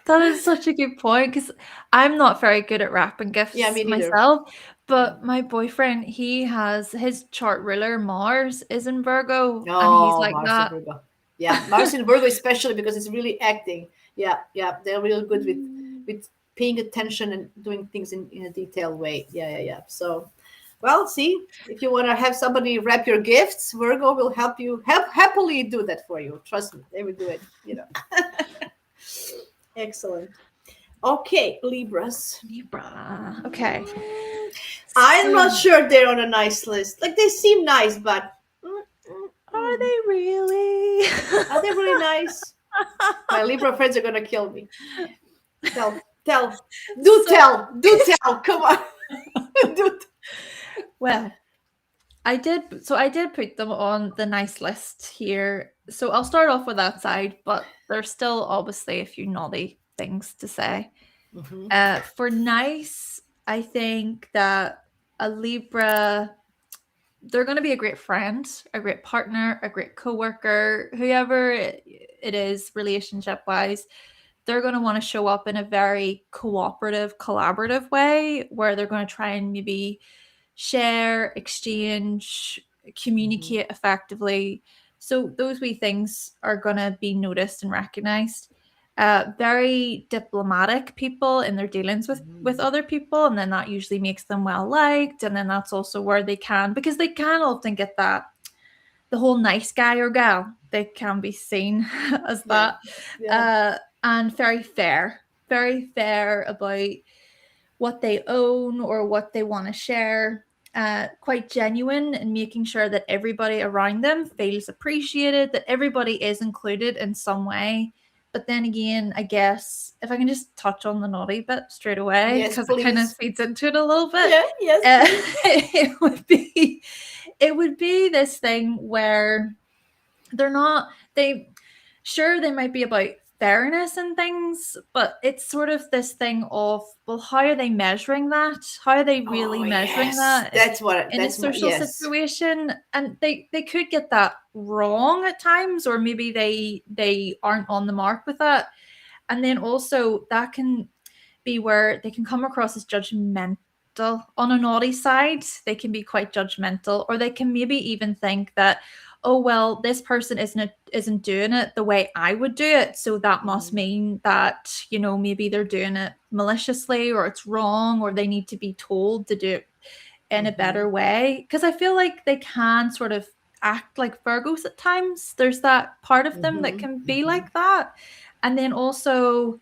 That is such a good point because I'm not very good at wrapping Yeah, gifts me neither. myself, Yeah. but my boyfriend, he has his chart ruler, Mars, is in Virgo, and he's Oh, like Mars and that. Virgo. Yeah, Mars and Virgo especially because it's really acting. Yeah, yeah, they're real good with paying attention and doing things in a detailed way. Yeah, yeah, yeah. So, well, see, if you want to have somebody wrap your gifts, Virgo will help you happily do that for you. Trust me, they will do it. Excellent. Okay, Libras. Libra. Okay. I'm So, not sure they're on a nice list. Like they seem nice, but are they really? are they really nice? My Libra friends are gonna kill me. Tell, So, do tell. Come on, do. well, I did put them on the nice list here. So I'll start off with that side, but there's still obviously a few naughty things to say. Mm-hmm. For nice, I think that a Libra, they're going to be a great friend, a great partner, a great coworker, whoever it is, relationship wise. They're going to want to show up in a very cooperative, collaborative way where they're going to try and maybe share, exchange, Mm-hmm. communicate effectively. So those wee things are going to be noticed and recognized. Very diplomatic people in their dealings with Mm-hmm. other people, and then that usually makes them well liked. And then that's also where they can, because they can often get that the whole nice guy or gal. They can be seen as Yeah, that, yeah. and very fair about what they own or what they want to share. Quite genuine and making sure that everybody around them feels appreciated, that everybody is included in some way. But then again, I guess if I can just touch on the naughty bit straight away, Yes, because it kind of please. feeds into it a little bit, Yeah, yes, please. it would be this thing where they're not they sure they might be about fairness and things, but it's sort of this thing of, well, how are they measuring that, how are they really Oh measuring yes, that that's what. in a That's my social yes. situation, and they could get that wrong at times, or maybe they aren't on the mark with that. And then also that can be where they can come across as judgmental. On a naughty side, they can be quite judgmental, or they can maybe even think that, oh well, this person isn't doing it the way I would do it, so that must Mm-hmm. mean that, maybe they're doing it maliciously, or it's wrong, or they need to be told to do it in a Mm-hmm. better way. Because I feel like they can sort of act like Virgos at times. There's that part of them that Mm-hmm. can be Mm-hmm. like that. And then also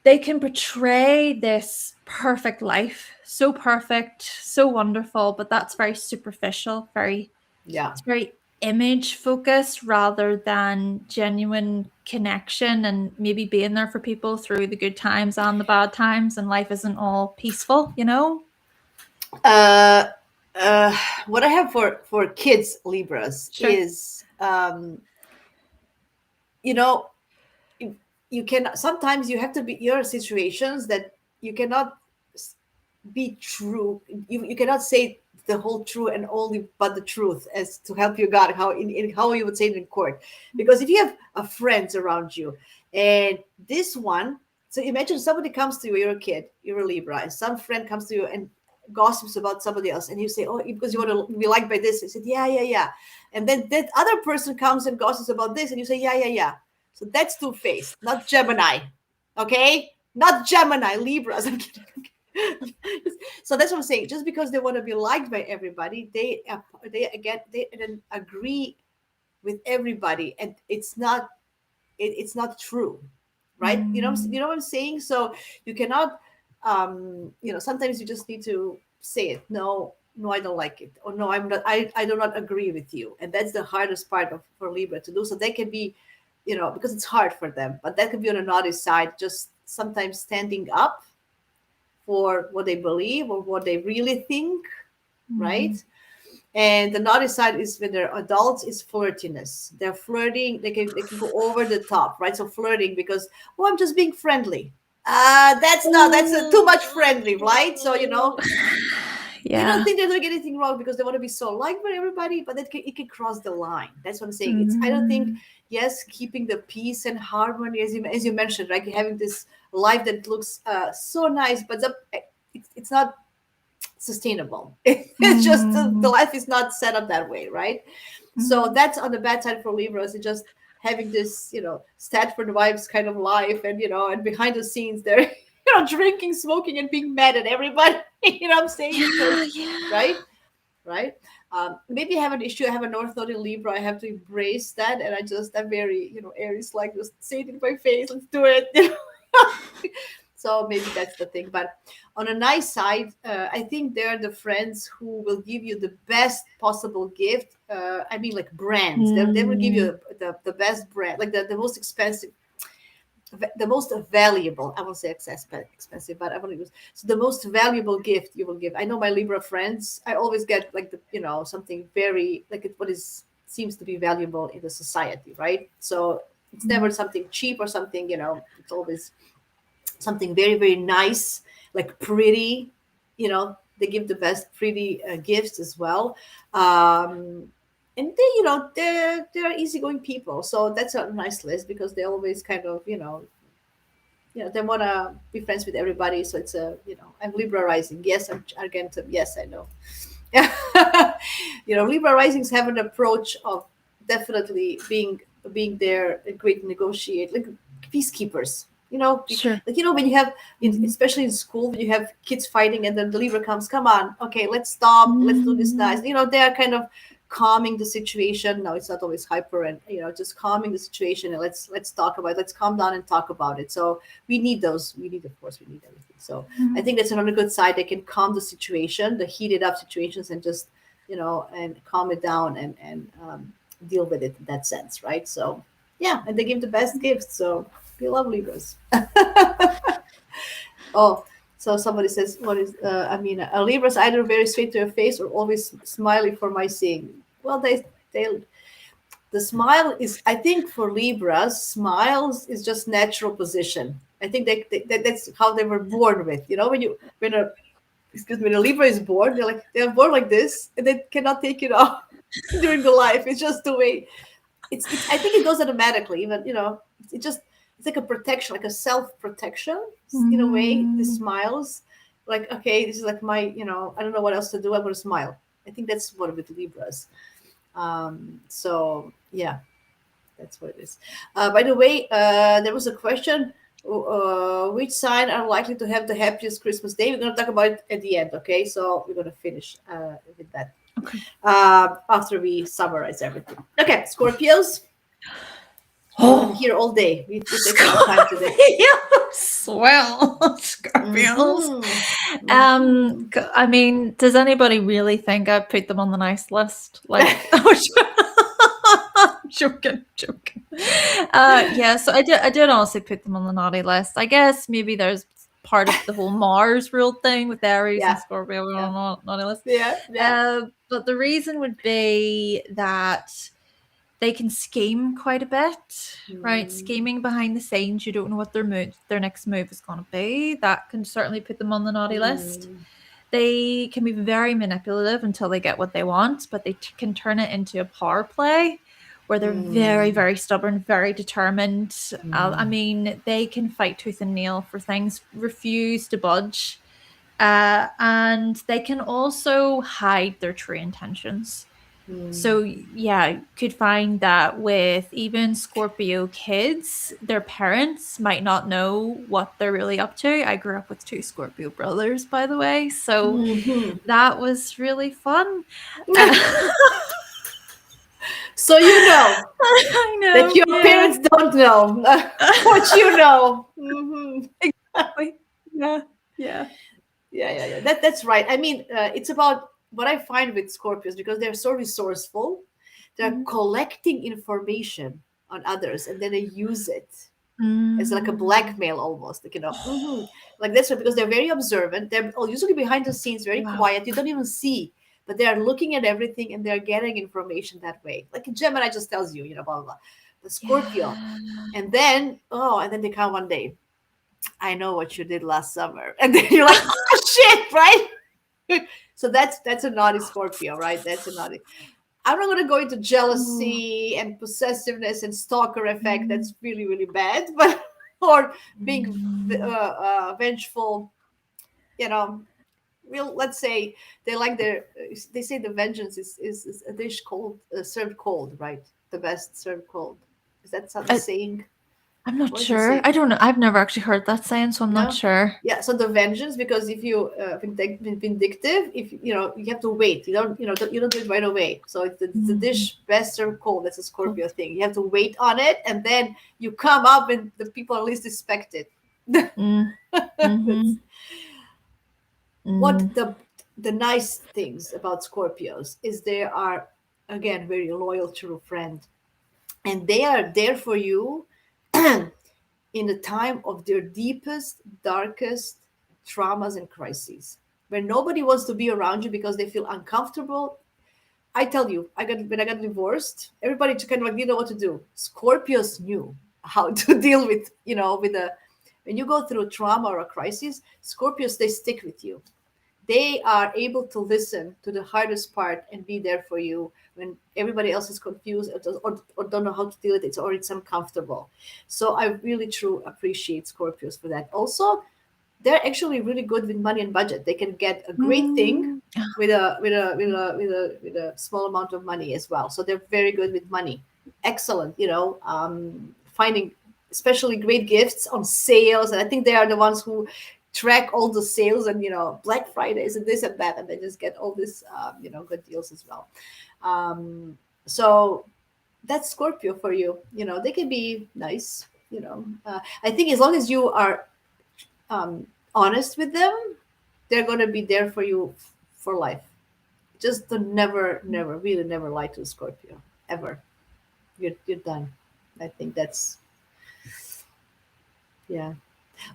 they can portray this perfect life, so perfect, so wonderful, but that's very superficial, Yeah. it's very image focused rather than genuine connection, and maybe being there for people through the good times and the bad times, and life isn't all peaceful. Uh, uh, what I have for kids Libras Sure. is you know you, you can sometimes you have to be your situations that you cannot be true. You cannot say the whole truth and only but the truth as to help you God how in how you would say it in court. Because if you have a friends around you and this one, so imagine somebody comes to you, you're a kid, you're a Libra, and some friend comes to you and gossips about somebody else, and you say, oh, because you want to be liked by this. He said, yeah, yeah, yeah. And then that other person comes and gossips about this, and you say, yeah, yeah, yeah. So that's two-faced, not Gemini. Okay? Not Gemini, Libras. I'm kidding. So that's what I'm saying. Just because they want to be liked by everybody, they again they then agree with everybody, and it's not true, right? Mm. You know what I'm saying. So you cannot, sometimes you just need to say it. No, no, I don't like it, or no, I'm not. I do not agree with you, and that's the hardest part of for Libra to do. So they can be, because it's hard for them, but that could be on a naughty side. Just sometimes standing up for what they believe or what they really think, Mm. right? And the naughty side is when they're adults is flirtiness. They're flirting, they can go over the top, right? So flirting because, oh, I'm just being friendly. That's too much friendly, right? So they don't Yeah. think they're doing anything wrong because they want to be so liked by everybody, but it can cross the line. That's what I'm saying. It's, I don't think, Mm, yes, keeping the peace and harmony, as you mentioned, right? Having this life that looks so nice, but it's not sustainable. It's just the mm, life is not set up that way, right? So mm. that's on the bad side for Libras. It's just having this, Stratford vibes kind of life, and and behind the scenes they're drinking, smoking, and being mad at everybody. You know what I'm saying? Yeah, Because yeah. right, right. Maybe I have an issue. I have a North Node in Libra. I have to embrace that, and I'm very, Aries, like, just say it in my face. Let's do it. So maybe that's the thing. But on a nice side, I think they're the friends who will give you the best possible gift. I mean, like brands. They will give Mm, you the best brand, like the most expensive, the most valuable. I won't say expensive, but I want to use, so the most valuable gift you will give. I know my Libra friends. I always get like something very like what is seems to be valuable in the society, right? So it's never mm, something cheap or something. It's always something very, very nice, like pretty. They give the best pretty gifts as well. And they're easygoing people, so that's a nice list because they always kind of they want to be friends with everybody. So it's I'm Libra rising. Yes, I'm Argentum. Yes, I know. Libra risings have an approach of definitely being there, a great negotiate, like peacekeepers. sure. Like when you have, Mhm. especially in school, when you have kids fighting, and then the Libra comes, come on, okay, let's stop, let's do this nice. Mm, They are kind of calming the situation. No, it's not always hyper, and just calming the situation, and let's talk about it. Let's calm down and talk about it. So we need those. We need, of course, we need everything. So I mm. think that's another good side. They can calm the situation, the heated up situations, and just and calm it down, and deal with it in that sense, right? So yeah, and they give the best gifts. So we love Libras. Oh, so somebody says, "What is? I mean, a Libra's either very straight to your face or always smiley for my seeing." Well, they the smile is, I think, for Libras, smiles is just natural position. I think that's how they were born with. When a excuse me, when a Libra is born, they're born like this, and they cannot take it off during the life. It's just the way it's. I think it goes automatically. Even it just it's like a protection, like a self protection in a way. The Mm. smiles, like, okay, this is like my, I don't know what else to do. I'm gonna smile. I think that's what with Libras. So yeah, that's what it is. By the way, there was a question. Which sign are likely to have the happiest Christmas day? We're going to talk about it at the end, okay? So we're going to finish with that Okay. after we summarize everything. Okay, Scorpios, I'm Oh, here all day. We're taking our time today. Scorpios. Well, Scorpios. Mm-hmm. Mm-hmm. I mean, does anybody really think I put them on the nice list? Like, I'm joking, joking. Yeah, so I did honestly put them on the naughty list. I guess maybe there's part of the whole Mars rule thing with Aries and Yeah, Scorpio yeah, on naughty list. yeah, yeah. But the reason would be that they can scheme quite a bit, right? Mm, Scheming behind the scenes, you don't know what their next move is going to be. That can certainly put them on the naughty list. mm, They can be very manipulative until they get what they want, but they can turn it into a power play where they're very, mm, very stubborn, very determined. I mm, mean, they can fight tooth and nail for things, refuse to budge. And they can also hide their true intentions. mm, So yeah, could find that with even Scorpio kids, their parents might not know what they're really up to. I grew up with two Scorpio brothers, by the way, so mhm. that was really fun. Uh, So I that know, your yeah. parents don't know what you know. Hmm. Exactly. Yeah, yeah. Yeah. That's right. I mean, it's about what I find with Scorpios, because they're so resourceful. They're Mhm. collecting information on others, and then they use it as like a Mm. blackmail almost. Like, like that's right, because they're very observant. They're usually behind the scenes, very Wow. quiet. You don't even see, but they are looking at everything, and they're getting information that way. Like a Gemini just tells you, blah blah blah. The Scorpio, Yeah. and then they come one day. I know what you did last summer, and then you're like, oh shit, right? So that's a naughty Scorpio, right? That's a naughty. I'm not going to go into Oh. jealousy and possessiveness and stalker effect. Mm, That's really, really bad. But or being mm, vengeful, you know. Well, let's say they like their. They say the vengeance is a dish cold, served cold, right? The best served cold. Is that the I, saying? I'm not What is the sure. I saying? don't know. I've never actually heard that saying, so I'm not No. sure. Yeah, so the vengeance, because if you vindictive, if you have to wait. You don't do it right away. So it's the Mhm. dish best served cold. That's a Cool. Scorpio thing. You have to wait on it, and then you come up when the people are least expected. Mm, That's mhm, what mm, the nice things about Scorpios is they are, again, very loyal to a friend, and they are there for you in the time of their deepest, darkest traumas and crises, where nobody wants to be around you because they feel uncomfortable. I tell you, when I got divorced, everybody just kind of like didn't know what to do. Scorpios knew how to deal with, with a when you go through a trauma or a crisis. Scorpios, they stick with you. They are able to listen to the hardest part and be there for you when everybody else is confused, or don't know how to deal with it, or it's uncomfortable. So I really true appreciate Scorpios for that. Also, they're actually really good with money and budget. They can get a great thing mm. with a small amount of money as well. So they're very good with money. Excellent, finding especially great gifts on sales. And I think they are the ones who track all the sales and Black Fridays and this and that, and they just get all this good deals as well. So that's Scorpio for you. They can be nice. I think as long as you are honest with them, they're going to be there for you for life. Just to never, never, really never lie to a Scorpio ever. You're done. I think that's, yeah.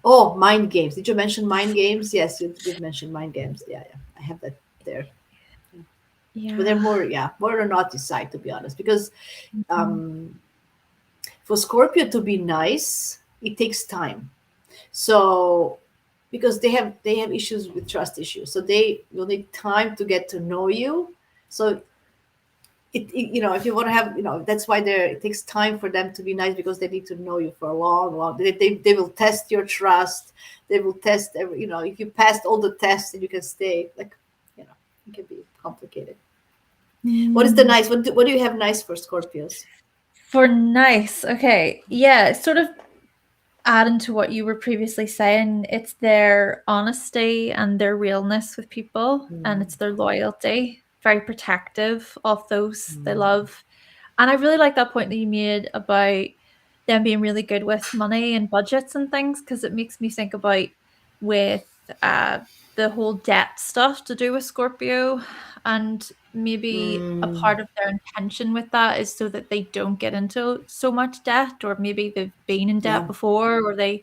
Oh, mind games. Did you mention mind games? Yes, you did mention mind games. Yeah, yeah. I have that there. But they're Yeah. more, yeah, more on the naughty side, to be honest, because Mhm. um, for Scorpio to be nice, it takes time. So because they have issues with trust issues, so they will need time to get to know you. So if you want to have, that's why it takes time for them to be nice, because they need to know you for a long, long. They will test your trust. They will test every, if you passed all the tests, and you can stay. Like, it can be complicated. What is the Mm. nice? What do you have nice for Scorpios? For nice, okay. Yeah, sort of adding to what you were previously saying, it's their honesty and their realness with people, and Mm, it's their loyalty, very protective of those they mm, love. And I really like that point that you made about them being really good with money and budgets and things, because it makes me think about with uh, the whole debt stuff to do with Scorpio. And maybe a mm, part of their intention with that is so that they don't get into so much debt, or maybe they've been in debt yeah. before, or they're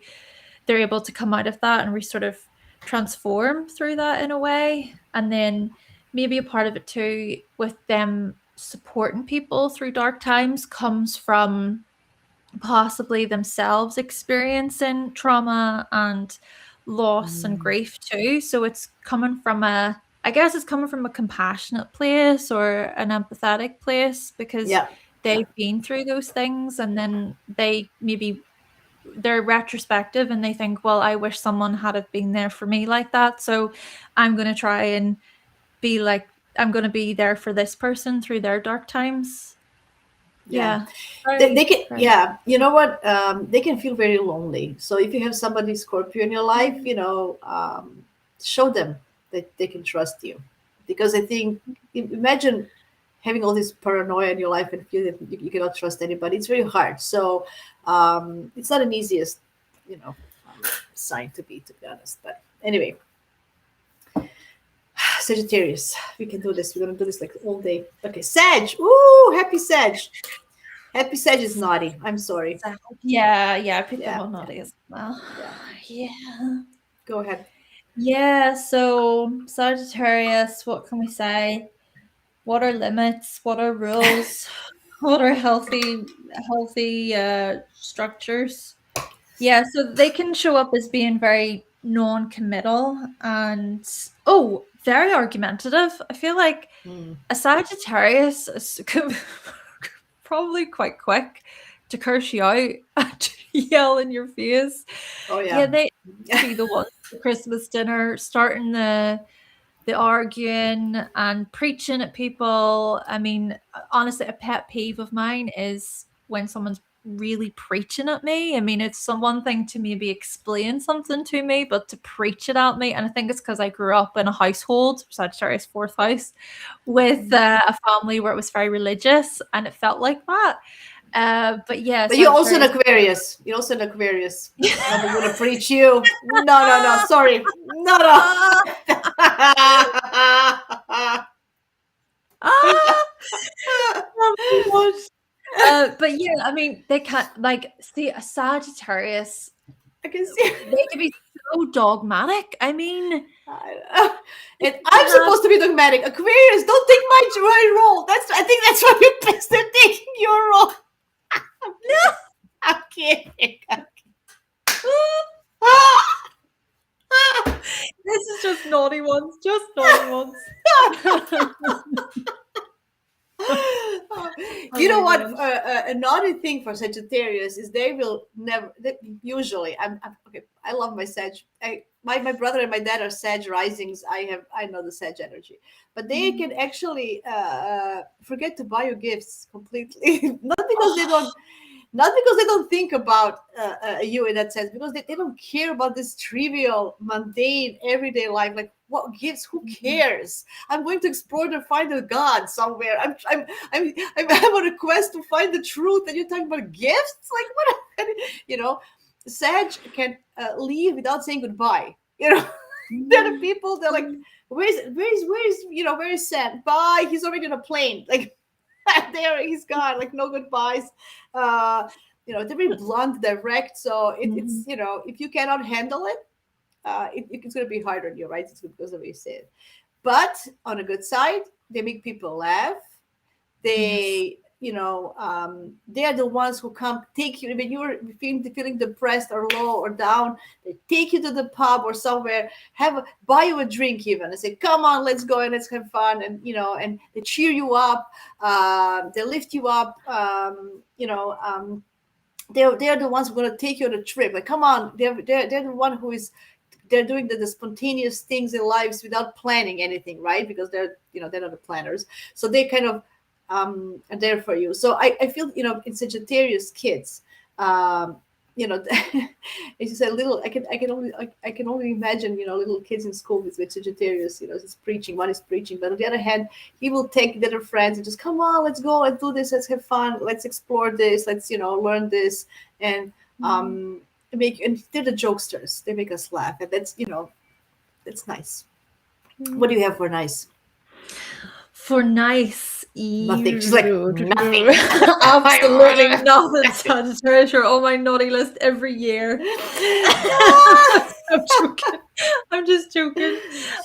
able to come out of that and sort of transform through that in a way. And then maybe a part of it too with them supporting people through dark times comes from possibly themselves experiencing trauma and loss and Mm, grief too. So it's coming from I guess it's coming from a compassionate place or an empathetic place, because yeah. Yeah. they've been through those things, and then they're retrospective and they think, well, I wish someone had have been there for me like that. So I'm going to try and be like, I'm going to be there for this person through their dark times. Yeah. Yeah. They Very, can, very. yeah, you know what, they can feel very lonely. So if you have somebody Scorpio in your life, show them that they can trust you, because I think, imagine having all this paranoia in your life and feel that you cannot trust anybody. It's very hard. So it's not an easiest, you know um, sign to be honest. But anyway, Sagittarius, we can do this. We're gonna do this like all day. Okay, Sag. Ooh, happy Sag. Happy Sag is naughty. I'm sorry. Yeah, yeah, I put them Yeah, on yeah, naughty as well. yeah. Yeah. Go ahead. Yeah, so Sagittarius, what can we say? What are limits? What are rules? What are healthy structures? Yeah, so they can show up as being very non-committal and oh, very argumentative. I feel like a Sagittarius is probably quite quick to curse you out and yell in your face. Oh Yeah, yeah. they be the ones at Christmas dinner starting the arguing and preaching at people. I mean, honestly, a pet peeve of mine is when someone's really preaching at me. I mean, it's some one thing to maybe explain something to me, but to preach it at me, and I think it's because I grew up in a household, Sagittarius fourth house, with a family where it was very religious, and it felt like that. But yeah, But you're also an Sagittarius. Aquarius. You're also an Aquarius. Nobody's gonna preach you. No, no, no. Sorry. No, no. Oh my gosh. But yeah, I mean, they can't like see a Sagittarius. I can see. They can be so dogmatic. I mean, And I'm supposed to be dogmatic. Aquarius, don't take my role. I think that's why you're pissed at taking your role. no. I'm kidding. This is just naughty ones. Just naughty ones. You know what? gosh. A naughty thing for Sagittarius is they will never. Usually, I'm okay. I love my Sag. My brother and my dad are Sag risings. I know the Sag energy, but they can actually forget to buy you gifts completely. Not because they don't think about you in that sense, because they don't care about this trivial, mundane, everyday life. Like, what gifts? Who cares? I'm going to explore and find a God somewhere. I'm on a quest to find the truth, and you're talking about gifts? Like, what? You know, Sag can leave without saying goodbye. You know, they're the people. They're like, where is Sam? Bye. He's already on a plane. Like. There he's gone, like no goodbyes. They're very blunt, direct. So it's if you cannot handle it, it's going to be hard on you, right? It's because of what you said. But on a good side, they make people laugh. They they are the ones who come take you when you're feeling depressed or low or down. They take you to the pub or somewhere, buy you a drink even, and say, come on, let's go and let's have fun. And and they cheer you up, they lift you up. They're the ones who are going to take you on a trip. Like, come on, they're the one who is, they're doing the spontaneous things in lives without planning anything, right? Because they're not the planners. So they kind of are there for you. So I feel, in Sagittarius kids, as you said, I can only imagine, little kids in school with Sagittarius, just preaching. One is preaching, but on the other hand, he will take the other friends and just, come on, let's go, let's do this, let's have fun, let's explore this, let's learn this, and and they're the jokesters. They make us laugh, and that's nice. What do you have for nice? For nice, Nothing. She's like, nothing. Absolutely nothing. Sagittarius are on my naughty list every year. I'm joking. I'm just joking.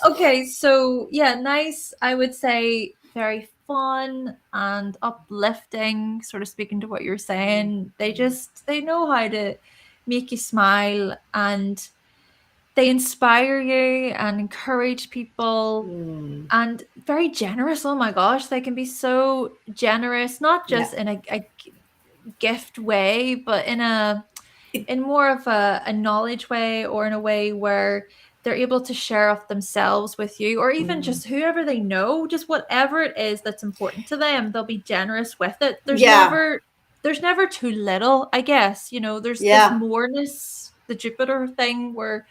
Okay, so yeah, nice. I would say very fun and uplifting. Sort of speaking to what you're saying, they know how to make you smile, and they inspire you and encourage people, and very generous. Oh my gosh, they can be so generous, not just in a gift way, but in more of a knowledge way, or in a way where they're able to share of themselves with you, or even just whoever they know, just whatever it is that's important to them, they'll be generous with it. There's never too little, I guess. There's this moreness, the Jupiter thing, where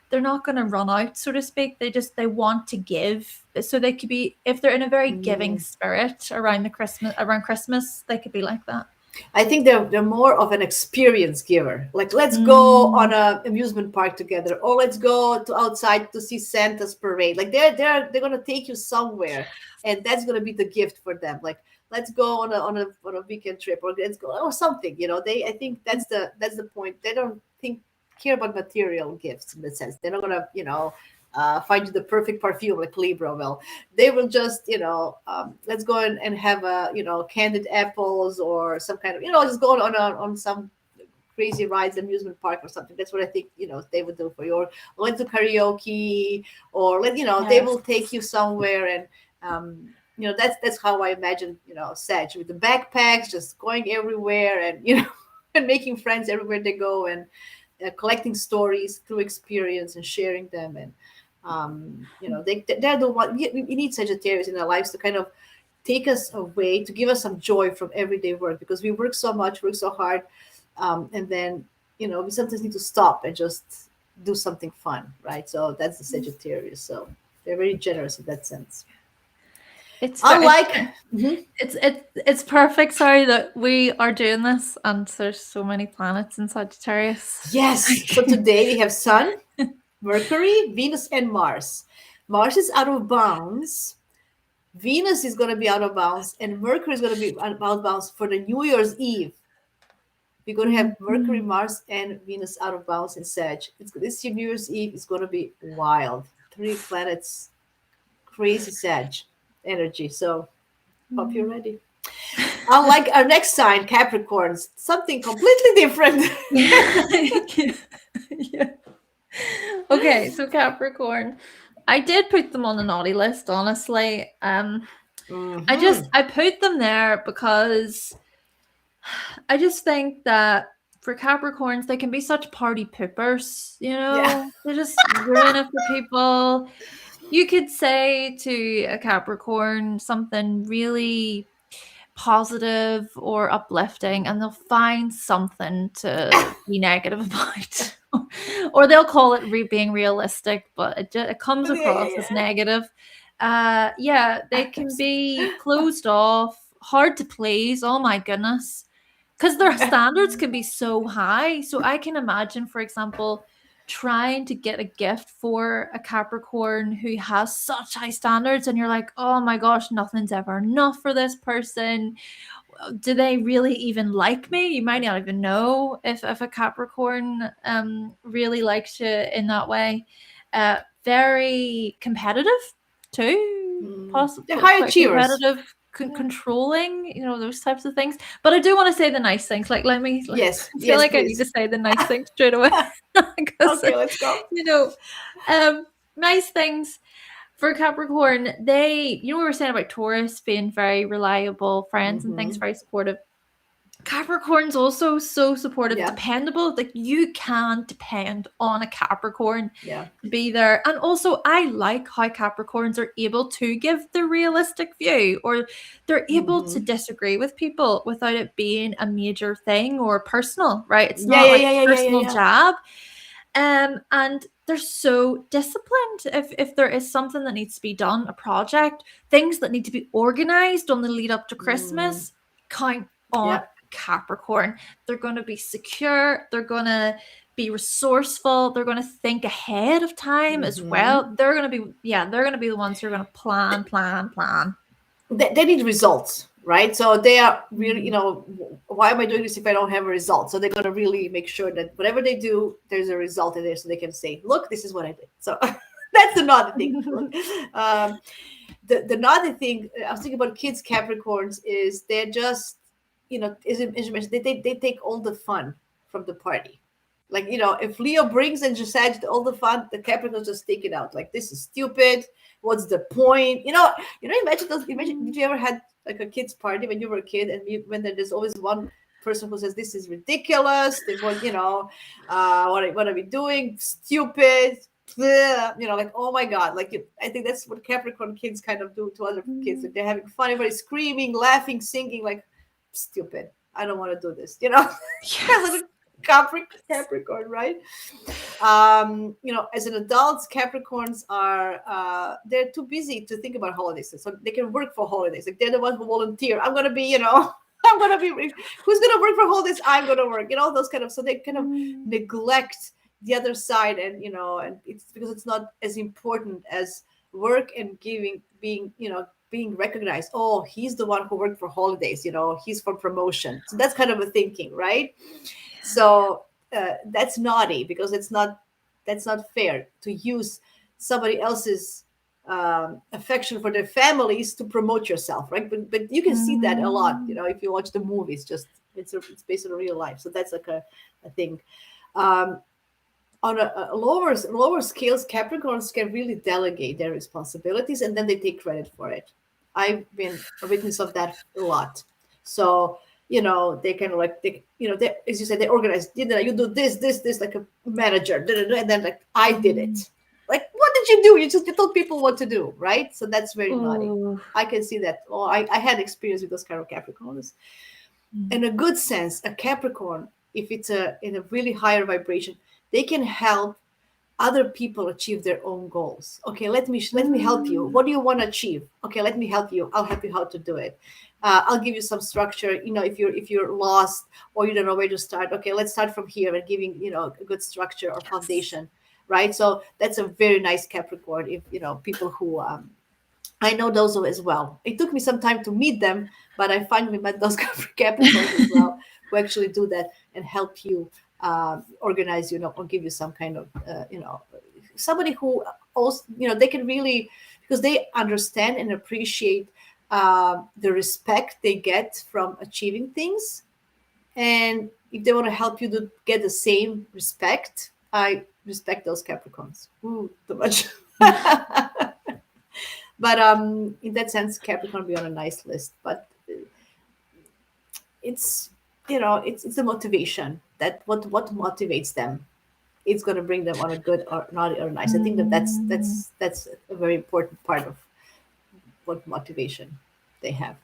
they're not going to run out, so to speak. They want to give. So they could be, if they're in a very giving spirit around Christmas, they could be like that. I think they're more of an experience giver. Like, let's go on an amusement park together, or let's go to outside to see Santa's parade. Like, they're going to take you somewhere, and that's going to be the gift for them. Like, let's go on a weekend trip, or let's go or something. I think that's the point. They don't care about material gifts in that sense. They're not gonna find you the perfect perfume like Libra will. They will just let's go and have a candied apples, or some kind of just go on some crazy rides, amusement park or something. That's what I think, they would do for you. Or let to karaoke, or they will take you somewhere. And that's how I imagine, Sag, with the backpacks, just going everywhere, and and making friends everywhere they go, and collecting stories through experience and sharing them. And they're the one we need Sagittarius in our lives to kind of take us away, to give us some joy from everyday work, because we work so much, work so hard, and then we sometimes need to stop and just do something fun, right? So that's the Sagittarius. So they're very generous in that sense. It's Unlike it's perfect. Sorry that we are doing this, and there's so many planets in Sagittarius. yes, so today we have Sun, Mercury, Venus, and Mars. Mars is out of bounds. Venus is going to be out of bounds, and Mercury is going to be out of bounds for the New Year's Eve. We're going to have Mercury, Mars, and Venus out of bounds in Sag. This New Year's Eve is going to be wild. 3 planets, crazy Sag energy. So hope you're ready. Unlike our next sign, Capricorns, something completely different. Yeah. Okay, so Capricorn, I did put them on the naughty list, honestly. I put them there because I just think that for Capricorns, they can be such party poopers, Yeah. They just ruin it for people. You could say to a Capricorn something really positive or uplifting, and they'll find something to be negative about. Or they'll call it being realistic, but it comes across as negative. They can be closed off, hard to please. Oh my goodness. Because their standards can be so high. So I can imagine, for example, trying to get a gift for a Capricorn who has such high standards, and you're like, oh my gosh, nothing's ever enough for this person. Do they really even like me? You might not even know if a Capricorn really likes you in that way. Very competitive too, possibly They're high quite achievers. competitive, controlling, those types of things. But I do want to say the nice things. Like, let me. Yes. I feel like please. I need to say the nice things straight away. Okay, let's go. Nice things. For Capricorn, we were saying about Taurus being very reliable, friends and things, very supportive. Capricorn's also so supportive, dependable. Like, you can depend on a Capricorn to be there. And also, I like how Capricorns are able to give the realistic view, or they're able to disagree with people without it being a major thing or personal, right? It's not a personal jab. And they're so disciplined. If there is something that needs to be done, a project, things that need to be organized on the lead up to Christmas, count on Capricorn. They're going to be secure. They're going to be resourceful. They're going to think ahead of time as well. They're going to be the ones who are going to plan. They need results, right? So they are really, why am I doing this if I don't have a result? So they're going to really make sure that whatever they do, there's a result in there, so they can say, look, this is what I did. So that's the naughty thing. The naughty thing, I was thinking about kids, Capricorns, is they're just, as you mentioned, they take all the fun from the party. Like, if Leo brings and just adds all the fun, the Capricorns just take it out. Like, this is stupid. What's the point? Imagine those. Imagine, did you ever had like a kid's party when you were a kid, and when there's always one person who says this is ridiculous. They want, what are we doing? Stupid. Like, oh my God. Like, I think that's what Capricorn kids kind of do to other kids. Like, they're having fun, everybody screaming, laughing, singing. Like, stupid. I don't want to do this. Yes. Capricorn, right? As an adult, Capricorns are they're too busy to think about holidays, so they can work for holidays. Like, they're the ones who volunteer. I'm gonna be, I'm gonna be. Who's gonna work for holidays? I'm gonna work. Those kind of. So they kind of neglect the other side, and and it's because it's not as important as work and being recognized. Oh, he's the one who worked for holidays. He's for promotion. So that's kind of a thinking, right? So that's naughty, because that's not fair to use somebody else's affection for their families to promote yourself, right? But you can see that a lot, if you watch the movies. Just It's based on real life. So that's like a thing. On a lower scales, Capricorns can really delegate their responsibilities, and then they take credit for it. I've been a witness of that a lot. So they kind of like they, as you said, they organize. You do this like a manager, and then like I did it. Like, what did you do? You told people what to do, right? So that's very naughty. Oh. I can see that. Oh, I had experience with those kind of Capricorns. In a good sense, a Capricorn, if it's in a really higher vibration, they can help other people achieve their own goals. Okay, let me help you. What do you want to achieve? Okay, let me help you. I'll help you how to do it. I'll give you some structure. If you're lost or you don't know where to start, okay, let's start from here and giving a good structure or foundation, right? So that's a very nice Capricorn. If people who I know those as well. It took me some time to meet them, but I finally met those Capricorns as well, who actually do that and help you organize, or give you some kind of, somebody who also, they can really, because they understand and appreciate the respect they get from achieving things. And if they want to help you to get the same respect, I respect those Capricorns. Ooh, too much. But in that sense, Capricorn be on a nice list. But it's it's the motivation that what motivates them. It's going to bring them on a good or not or nice. I think that's a very important part of what motivation they have.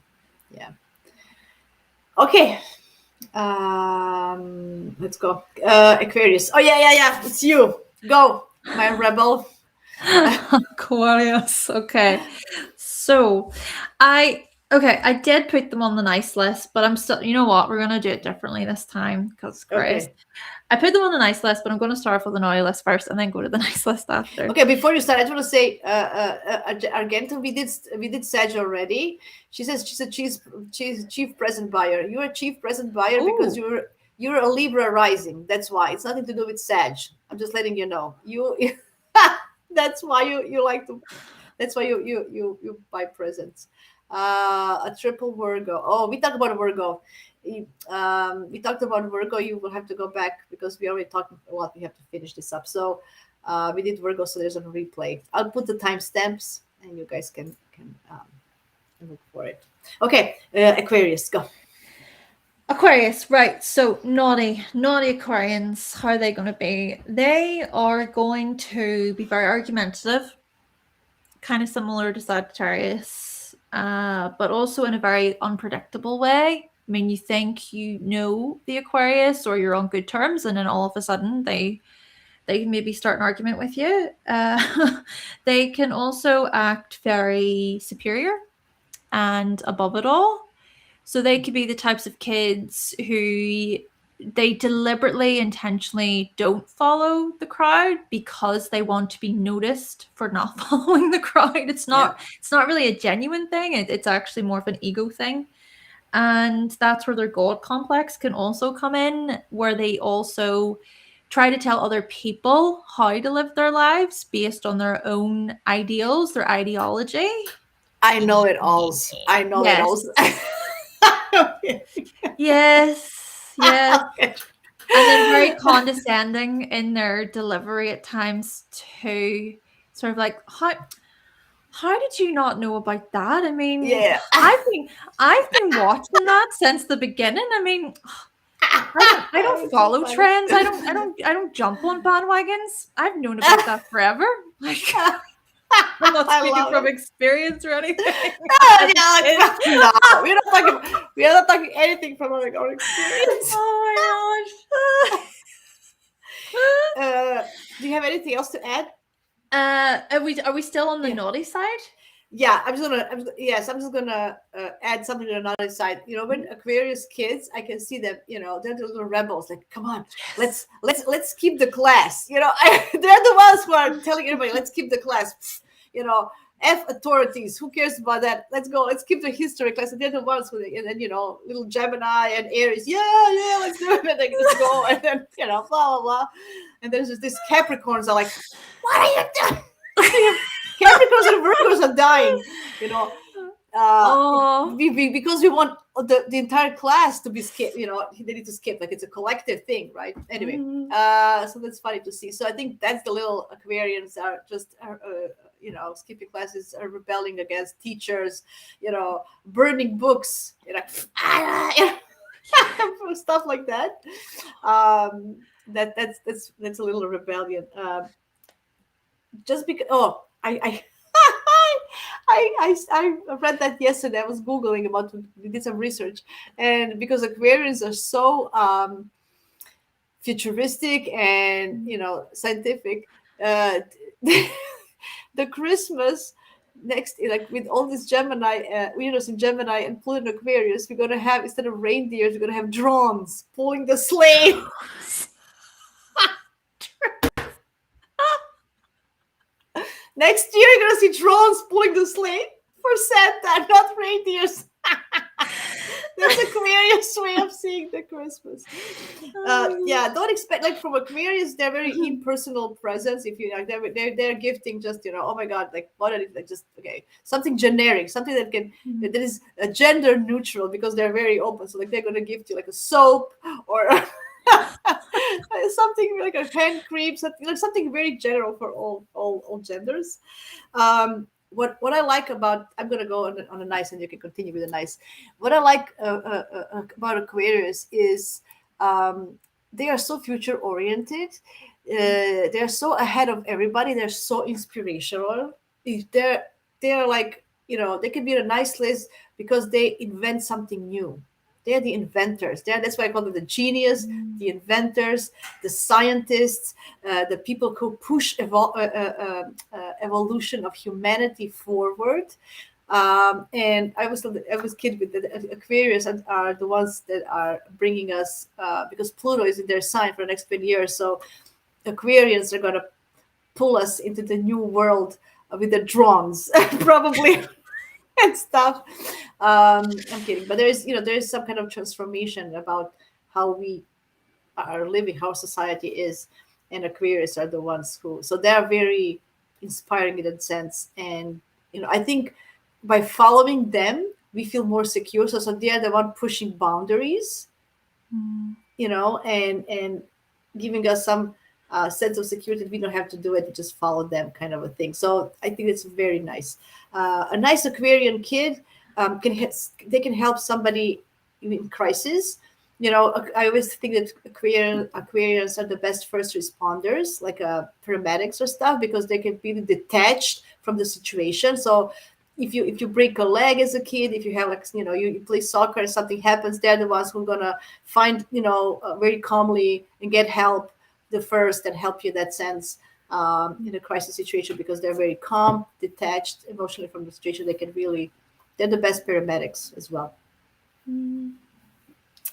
Yeah. Okay. Let's go. Aquarius. Oh yeah. It's you. Go, my rebel. Aquarius. Okay. So I did put them on the nice list, but I'm still, you know what? We're gonna do it differently this time because Christ. Okay. I put them on the nice list, but I'm going to start off with the naughty list first and then go to the nice list after. Okay, before you start, I just want to say, Argento, we did Sag already. She says she's a chief present buyer. You're a chief present buyer because you're a Libra rising. That's why. It's nothing to do with Sag. I'm just letting you know. That's why you like to. That's why you buy presents. A triple Virgo. Oh, we talked about Virgo. We talked about Virgo. You will have to go back because we already talked a lot. We have to finish this up. So we did Virgo, so there's a replay. I'll put the timestamps, and you guys can look for it. Okay, Aquarius, go. Aquarius, right? So naughty Aquarians. How are they going to be? They are going to be very argumentative, kind of similar to Sagittarius, but also in a very unpredictable way. I mean, you think you know the Aquarius or you're on good terms, and then all of a sudden they maybe start an argument with you. They can also act very superior and above it all. So they could be the types of kids who they deliberately, intentionally don't follow the crowd because they want to be noticed for not following the crowd. It's not really a genuine thing. It's actually more of an ego thing. And that's where their God complex can also come in, where they also try to tell other people how to live their lives based on their own ideals, their ideology. I know it all. I know it all. Yes. And then very condescending in their delivery at times too. Sort of like, how did you not know about that? I mean, I've been watching that since the beginning. I mean, I don't follow trends. I don't jump on bandwagons. I've known about that forever. Like, I'm not speaking from experience or anything. No, we are not talking anything from our experience. Oh my gosh. Do you have anything else to add? Are we still on the naughty side? Yeah, I'm just gonna add something to the naughty side. When Aquarius kids, I can see them. They're the little rebels. Like, come on, let's keep the class. They're the ones who are telling everybody, let's keep the class. F authorities. Who cares about that? Let's go. Let's keep the history class. And they're the ones who, and then little Gemini and Aries. Yeah, let's do it. And they just go, and then blah blah blah. And there's just these Capricorns are like, what are you doing? Capricorns and Virgos are dying. Oh. because we want the entire class to be skipped. They need to skip, like it's a collective thing, right? Anyway, so that's funny to see. So I think that's the little Aquarians are just skipping classes, are rebelling against teachers, burning books, stuff like that. That's a little rebellion. Just because, I I read that yesterday. I was googling about, did some research, and because Aquarians are so futuristic and scientific, uh, the Christmas next, like with all this Gemini, Venus in Gemini and Pluto in Aquarius, we're gonna have, instead of reindeers, we're gonna have drones pulling the sleigh. Next year, you're gonna see drones pulling the sleigh for Santa, not reindeers. That's Aquarius' way of seeing the Christmas. Yeah, don't expect, like, from Aquarius, they're very impersonal presence. If you like, they're gifting just oh my god, like what are they, like, just okay, something generic, something that is gender neutral, because they're very open. So like they're gonna gift you like a soap or something like a hand cream, something like something very general for all genders. What I like about, I'm gonna go on a nice, and you can continue with a nice. What I like about Aquarius is they are so future oriented. They're so ahead of everybody. They're so inspirational. They're like, they can be on a nice list because they invent something new. They're the inventors. That's why I call them the genius, the inventors, the scientists, the people who push evolution of humanity forward. And I was kid with the Aquarius, and are the ones that are bringing us, because Pluto is in their sign for the next 20 years. So Aquarians are gonna pull us into the new world with the drones, probably. And stuff. I'm kidding, but there is some kind of transformation about how we are living, how society is, and Aquarius are the ones who. So they are very inspiring in that sense, and I think by following them, we feel more secure. So they are the one pushing boundaries, and giving us some sense of security. We don't have to do it; we just follow them, kind of a thing. So I think it's very nice. A nice Aquarian kid they can help somebody in crisis. I always think that Aquarians are the best first responders, like paramedics or stuff, because they can be detached from the situation. So if you break a leg as a kid, if you have like you play soccer and something happens, they're the ones who are gonna find very calmly and get help the first, and help you in that sense, in a crisis situation, because they're very calm, detached emotionally from the situation. They're the best paramedics as well.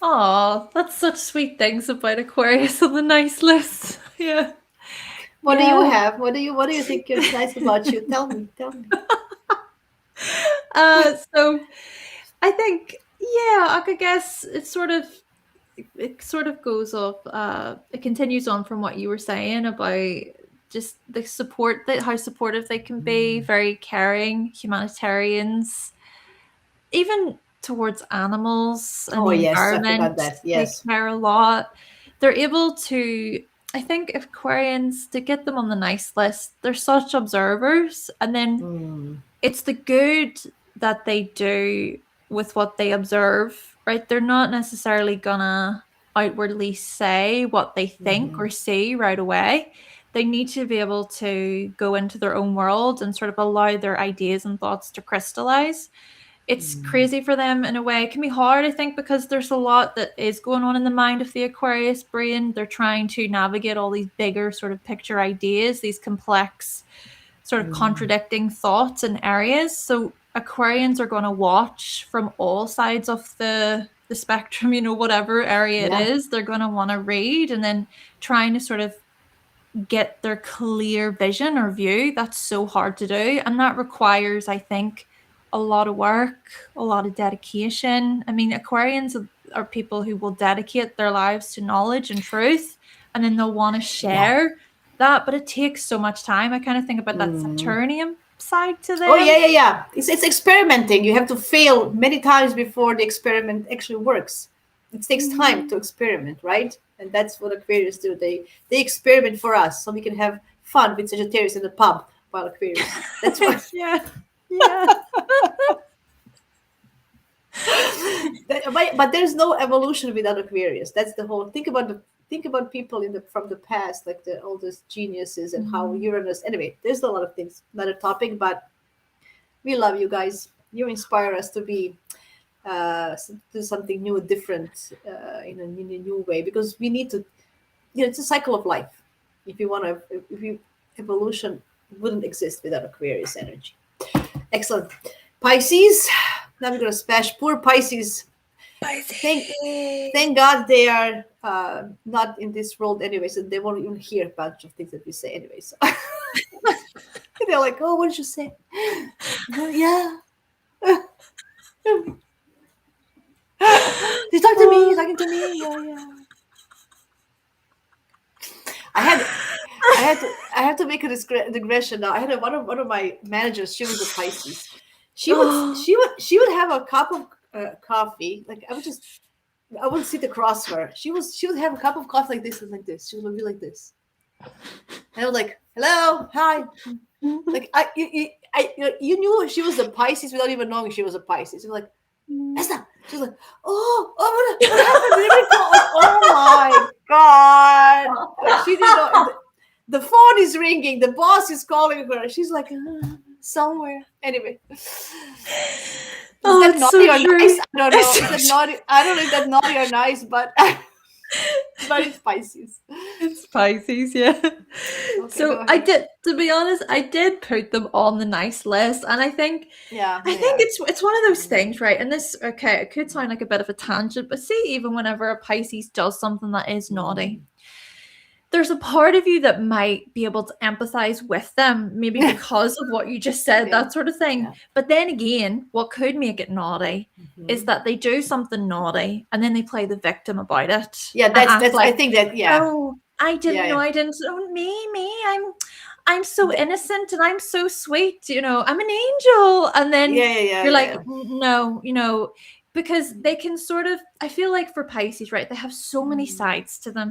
Oh, that's such sweet things about Aquarius on the nice list. Yeah. What do you have? What do you think is nice about you? Tell me. So I think, yeah, I guess it sort of goes off. It continues on from what you were saying about just the support, that how supportive they can be, very caring, humanitarians, even towards animals and Oh the yes, I environment. forgot that. They Yes. care a lot. They're able to, I think, if Aquarians, to get them on the nice list, they're such observers, and then it's the good that they do with what they observe, right? They're not necessarily gonna outwardly say what they think or see right away. They need to be able to go into their own world and sort of allow their ideas and thoughts to crystallize. It's crazy for them in a way. It can be hard, I think, because there's a lot that is going on in the mind of the Aquarius brain. They're trying to navigate all these bigger sort of picture ideas, these complex sort of contradicting thoughts and areas. So Aquarians are going to watch from all sides of the spectrum, whatever area it is. They're going to want to read, and then trying to sort of get their clear vision or view. That's so hard to do, and that requires, I think, a lot of work, a lot of dedication. I mean, Aquarians are people who will dedicate their lives to knowledge and truth, and then they'll want to share that, but it takes so much time. I kind of think about that Saturnium side to them. Oh yeah. It's experimenting. You have to fail many times before the experiment actually works. It takes time to experiment, right? And that's what Aquarius do. They experiment for us, so we can have fun with Sagittarius in the pub while Aquarius. That's what. Yeah. But there's no evolution without Aquarius. That's the whole. Think about people from the past, like the oldest geniuses and how Uranus. Anyway, there's a lot of things. Another topic, but we love you guys. You inspire us to be do something new, different, in a new way, because we need to. It's a cycle of life. If you want to, if you evolution wouldn't exist without Aquarius energy. Excellent, Pisces. Now we're gonna smash poor Pisces. Thank God they are not in this world anyway, so they won't even hear a bunch of things that we say anyway. So they're like, "Oh, what did you say?" Oh, yeah. He's talking to me. He's talking to me. Yeah. I had to make a digression now. I had one of my managers. She was a Pisces. She would have a cup of coffee. Like I would sit across her. She would have a cup of coffee like this and like this. She would be like this. And I was like, "Hello, hi." Like you knew she was a Pisces without even knowing she was a Pisces. You're like, Esther. She was like, "Oh, what happened? Oh my God!" Like, she didn't know. The phone is ringing. The boss is calling her. She's like, somewhere. Anyway. Is that naughty or nice? I don't know. Is that naughty? I don't know if that's naughty or nice, but it's Pisces. It's Pisces, yeah. Okay, so I did, to be honest, I did put them on the nice list, and I think it's one of those things, right? And this, okay, it could sound like a bit of a tangent, but see, even whenever a Pisces does something that is naughty, there's a part of you that might be able to empathize with them, maybe because of what you just said, that sort of thing. Yeah. But then again, what could make it naughty is that they do something naughty and then they play the victim about it. Yeah, that's like, I think that, oh, I didn't know, I didn't. Oh, me, I'm so innocent and I'm so sweet. I'm an angel, and then you're like, no. Because they can sort of, I feel like for Pisces, right, they have so many sides to them,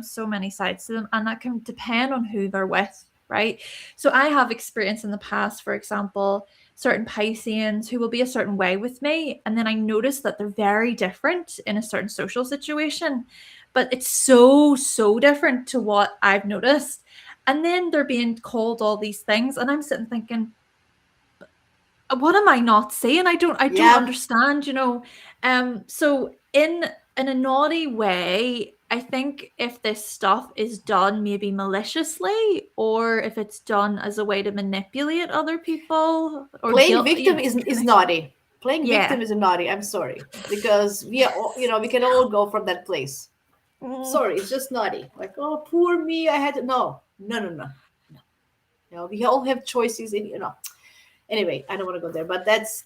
and that can depend on who they're with, right? So I have experience in the past, for example, certain Pisceans who will be a certain way with me, and then I notice that they're very different in a certain social situation, but it's so different to what I've noticed. And then they're being called all these things, and I'm sitting thinking, what am I not saying? I don't understand, so in a naughty way, I think if this stuff is done maybe maliciously, or if it's done as a way to manipulate other people, or playing victim is naughty. Playing victim is naughty. I'm sorry, because we are all, we can all go from that place. Sorry, it's just naughty. Like, oh, poor me, I had to. No. We all have choices, and Anyway, I don't want to go there, but that's.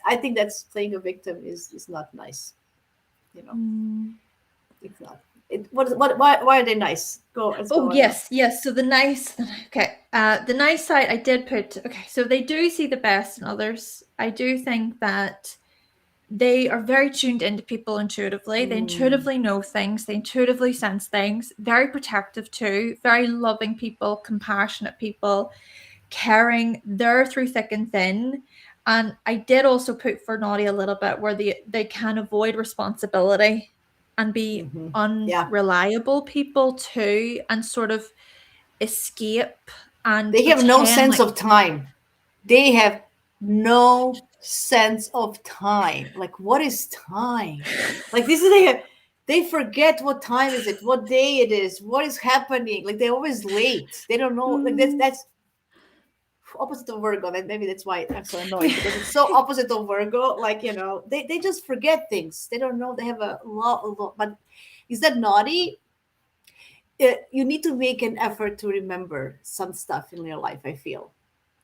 I think that's playing a victim is not nice. It's not. Why are they nice? Go. Yes. So the nice. Okay. The nice side I did put. Okay, so they do see the best in others. I do think that they are very tuned into people intuitively. They intuitively know things. They intuitively sense things. Very protective too. Very loving people, compassionate people. Caring, they're through thick and thin. And I did also put for naughty a little bit where they can avoid responsibility and be unreliable people too, and sort of escape, and they have no sense of time. They have no sense of time. Like, what is time? Like, this is they forget what time is it, what day it is, what is happening. Like, they're always late. They don't know. Like, that's opposite of Virgo. Maybe that's why I'm so annoyed, because it's so opposite of Virgo. Like, they just forget things. They don't know. They have a lot. But is that naughty? You need to make an effort to remember some stuff in your life, I feel.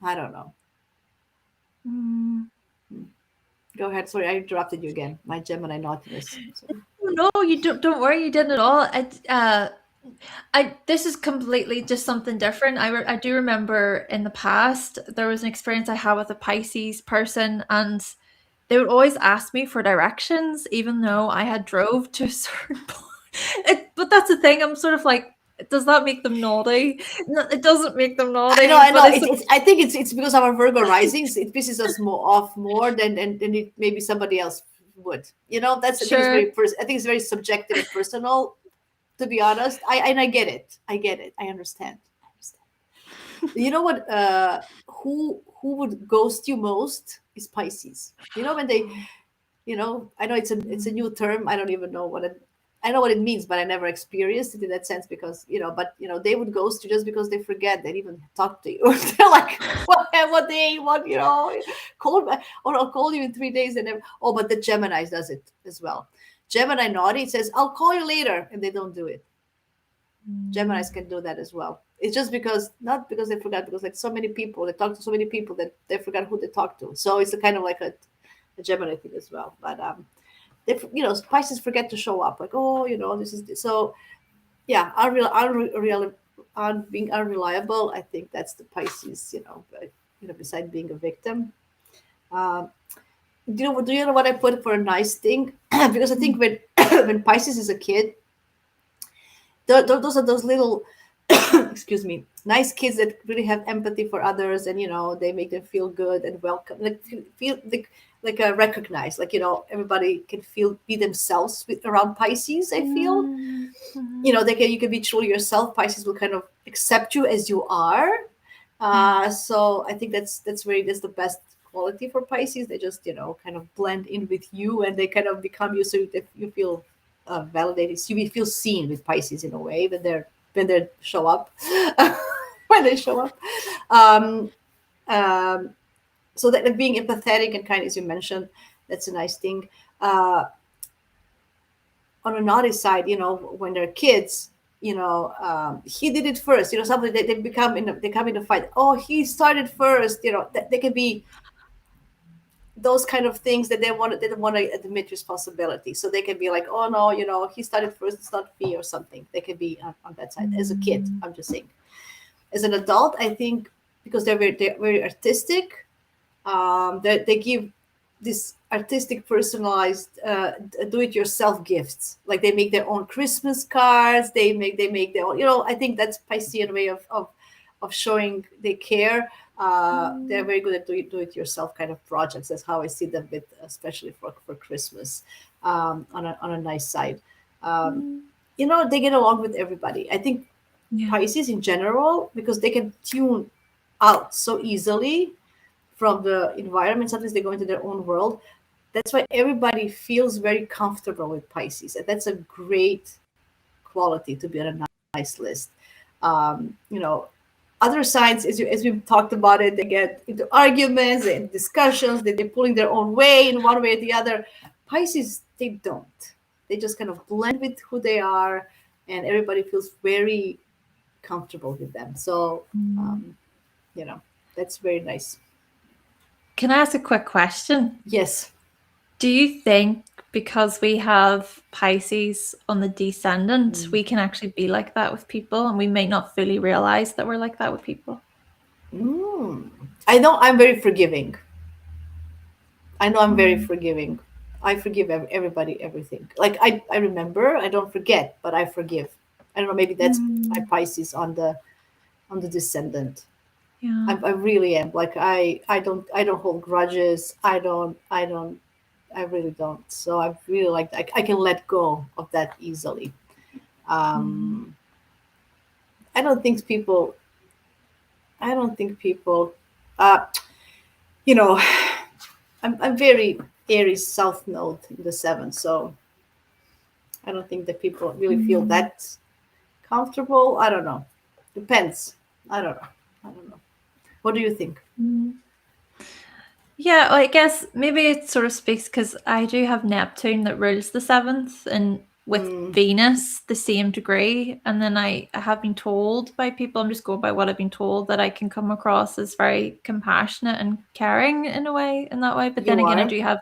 I don't know. Go ahead. Sorry, I interrupted you again. My Gemini naughtiness. No, you don't worry. You didn't at all. This is completely just something different. I do remember in the past there was an experience I had with a Pisces person, and they would always ask me for directions, even though I had drove to a certain point. But that's the thing. I'm sort of like, does that make them naughty? No, it doesn't make them naughty, I know. but it's I think it's because our Virgo risings. It pisses us off more than it maybe somebody else would. That's, I think it's sure, I think it's very subjective and personal. To be honest, I get it. I get it. I understand. You know what? Who would ghost you most is Pisces. When they, I know it's a new term. I don't even know I know what it means, but I never experienced it in that sense because but they would ghost you just because they forget they even talk to you. They're like, what day, what call back, or I'll call you in 3 days and never. Oh, but the Gemini does it as well. Gemini naughty says I'll call you later, and they don't do it. Geminis can do that as well. It's just not because they forgot, because like so many people, they talk to so many people that they forgot who they talked to. So it's a kind of like a Gemini thing as well. But they, Pisces forget to show up. Like, oh, this is so. Yeah, being unreliable. I think that's the Pisces. Beside being a victim. Do you know what I put for a nice thing? Because I think when when Pisces is a kid, those are those little excuse me, nice kids that really have empathy for others, and they make them feel good and welcome, like feel like recognized, like everybody can be themselves around Pisces. I feel you can be truly yourself. Pisces will kind of accept you as you are. So I think that's the best quality for Pisces. They just kind of blend in with you, and they kind of become you, so that you feel validated. So you feel seen with Pisces in a way when they show up. When they show up. So that being empathetic and kind, as you mentioned, that's a nice thing. On a naughty side, when they're kids, he did it first. Something they come in a fight. Oh, he started first. That they can be those kind of things that they don't want to admit responsibility. So they can be like, oh no, he started first. It's not me or something. They can be on that side. As a kid, I'm just saying. As an adult, I think because they're very artistic, they give this artistic, personalized, do-it-yourself gifts. Like they make their own Christmas cards. They make their own. I think that's Piscean way of showing they care. They're very good at do-it-yourself kind of projects. That's how I see them, especially for Christmas, on a nice side. They get along with everybody. I think Pisces in general, because they can tune out so easily from the environment. Sometimes they go into their own world. That's why everybody feels very comfortable with Pisces, and that's a great quality to be on a nice list. Other signs, as we've talked about it, they get into arguments and discussions. They're pulling their own way in one way or the other. Pisces, they don't. They just kind of blend with who they are, and everybody feels very comfortable with them. So, that's very nice. Can I ask a quick question? Yes. Do you think because we have Pisces on the descendant, we can actually be like that with people, and we may not fully realize that we're like that with people? I know I'm very forgiving. I forgive everybody, everything. Like I remember, I don't forget, but I forgive. I don't know, maybe that's my Pisces on the descendant. Yeah. I really am. Like I don't hold grudges. I really don't. So I really like I can let go of that easily. I don't think people. Uh, you know, I'm very Aries South Node in the 7th, so I don't think that people really feel that comfortable. I don't know. Depends. I don't know. What do you think? Yeah, well, I guess maybe it sort of speaks because I do have Neptune that rules the 7th, and with Venus the same degree. And then I have been told by people, I'm just going by what I've been told, that I can come across as very compassionate and caring in a way, in that way. But then again, I do have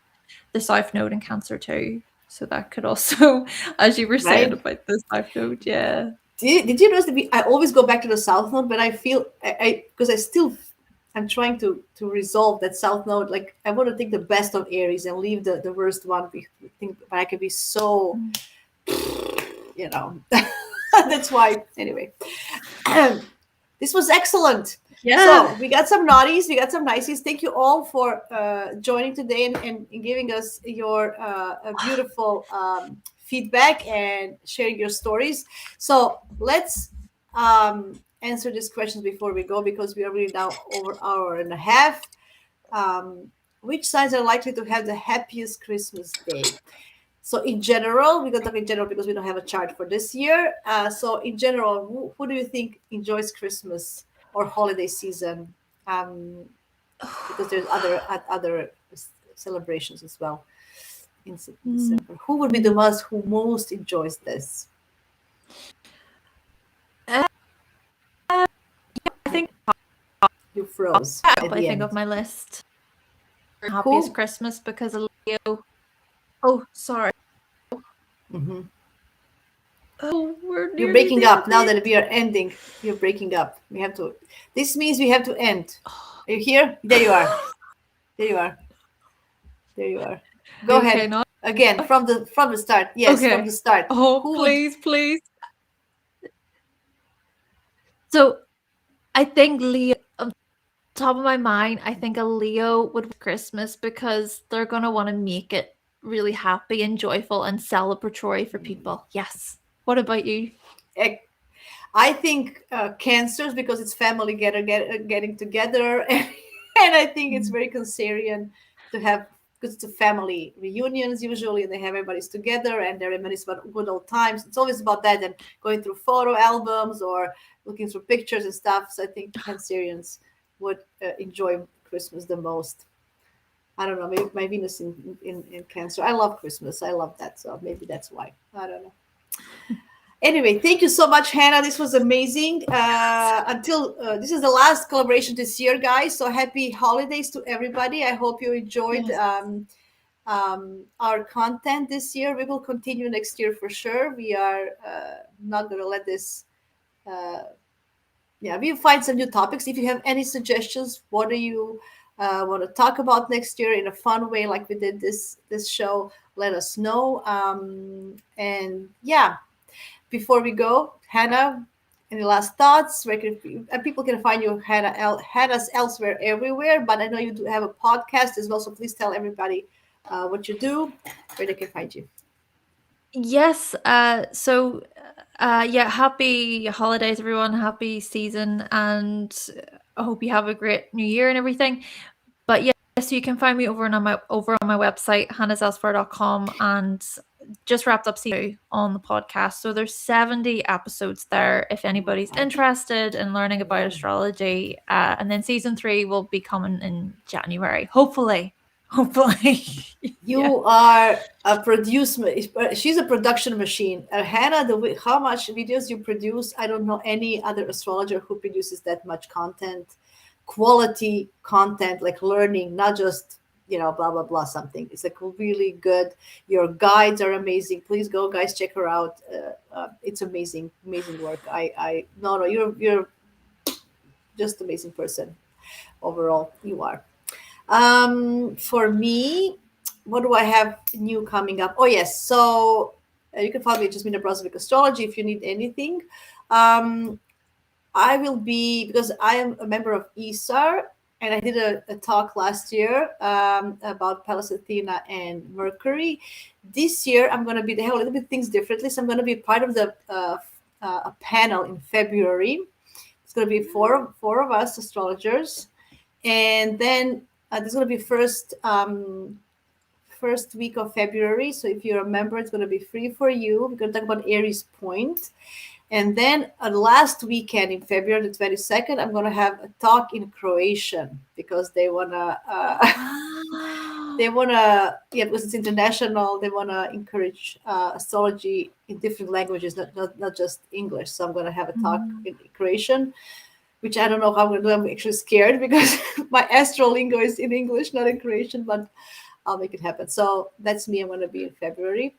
the South Node in Cancer too. So that could also, as you were saying about the South Node, yeah. Did you notice that I always go back to the South Node, but I feel because I'm trying to resolve that South Node. Like I want to take the best of Aries and leave the worst one. But I can be so, you know. That's why. Anyway, this was excellent. Yeah. So we got some naughties, we got some niceties. Thank you all for joining today and giving us your beautiful feedback and sharing your stories. So let's answer these questions before we go, because we are really now over an hour and a half. Which signs are likely to have the happiest Christmas day? So in general, we're going to talk in general because we don't have a chart for this year. So in general, who do you think enjoys Christmas or holiday season? Um, because there's other celebrations as well in December. Who would be the ones who most enjoys this? Uh, I think You froze at I the think of end. my list. Happiest Who? Christmas because of Leo. Oh, sorry. Hmm. Oh, we're You're nearly breaking there, up now babe. that we are ending. You're breaking up. We have to. This means we have to end. Are you here? There you are. There you are. There you are. Go Okay, ahead no. again from the start. Yes, from the Okay. start. Oh, Who would? please, please. So I think Leo, on top of my mind, I think a Leo would Christmas because they're gonna want to make it really happy and joyful and celebratory for people. Yes. What about you? eh, I think cancers, because it's family getting together, and I think it's very Cancerian to have, because it's a family reunions usually, and they have everybody's together and they're reminiscing about good old times. It's always about that and going through photo albums or looking through pictures and stuff. So I think Cancerians would enjoy Christmas the most. I don't know. Maybe my Venus in Cancer. I love Christmas. I love that. So maybe that's why. I don't know. Anyway, thank you so much, Hannah. This was amazing. Until this is the last collaboration this year, guys. So happy holidays to everybody. I hope you enjoyed Yes. our content this year. We will continue next year for sure. We are not going to let this. Yeah, we'll find some new topics. If you have any suggestions, what do you want to talk about next year in a fun way, like we did this show? Let us know. And yeah, before we go, Hannah, any last thoughts? Where people can find you, Hannah's elsewhere everywhere, but I know you do have a podcast as well. So please tell everybody what you do, where they can find you. Yes. Yeah, happy holidays, everyone. Happy season, and I hope you have a great new year and everything. But yes, so you can find me over on my website, hannahselsewhere.com, and just wrapped up season 2 on the podcast. So there's 70 episodes there if anybody's interested in learning about astrology. And then season 3 will be coming in January. Hopefully. Hopefully. Yeah. You are a she's a production machine. Hannah, how much videos you produce, I don't know any other astrologer who produces that much content, quality content, like learning, not just, blah, blah, blah, something. It's like really good. Your guides are amazing. Please go, guys, check her out. It's amazing, amazing work. No, you're just amazing person overall. You are. For me, what do I have new coming up? Oh yes, so you can follow me at Jasmina Brozovic Astrology if you need anything. Um, I will be, because I am a member of ESAR, and I did a talk last year about Pallas Athena and Mercury. This year, I'm going to be, they have a little bit things differently, so I'm going to be part of the a panel in February. It's going to be four of us astrologers, and then there's going to be first week of February. So if you're a member, it's going to be free for you. We're going to talk about Aries Point. And then last weekend in February, the 22nd, I'm going to have a talk in Croatian, because they want to, Wow. yeah, because it's international, they want to encourage astrology in different languages, not just English. So I'm going to have a talk in Croatian, which I don't know how I'm going to do. I'm actually scared because my astrolingo is in English, not in Croatian, but I'll make it happen. So that's me. I'm going to be in February.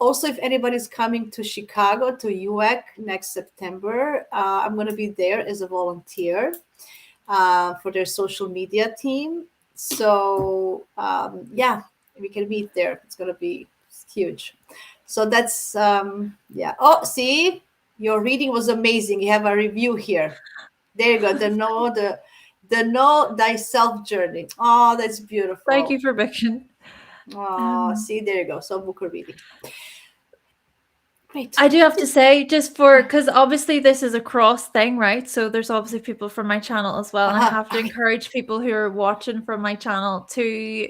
Also, if anybody's coming to Chicago to UAC next September, I'm going to be there as a volunteer for their social media team. So yeah, we can meet there. It's going to be huge. So that's yeah. Oh, see, your reading was amazing. You have a review here. There you go. The know thyself journey. Oh, that's Thank beautiful. you for booking. Oh, Um, see, there you go. So book a reading. Great. I do have to say, just for because obviously this is a cross thing, right? So there's obviously people from my channel as well, and I have to Okay. encourage people who are watching from my channel to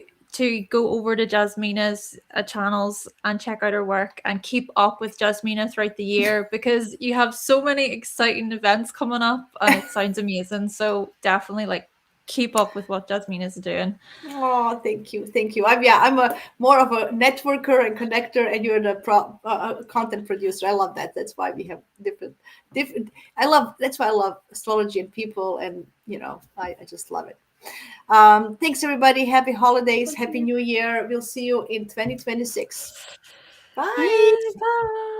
go over to Jasmina's channels and check out her work and keep up with Jasmina throughout the year because you have so many exciting events coming up and it sounds amazing. So definitely like keep up with what Jasmina's doing. Oh, thank you, thank you. I'm a more of a networker and connector, and you're the content producer. I love that. That's why we have different. I love. That's why I love astrology and people, and I just love it. Thanks everybody. Happy holidays. Happy New Year. We'll see you in 2026. Bye. Yay, bye.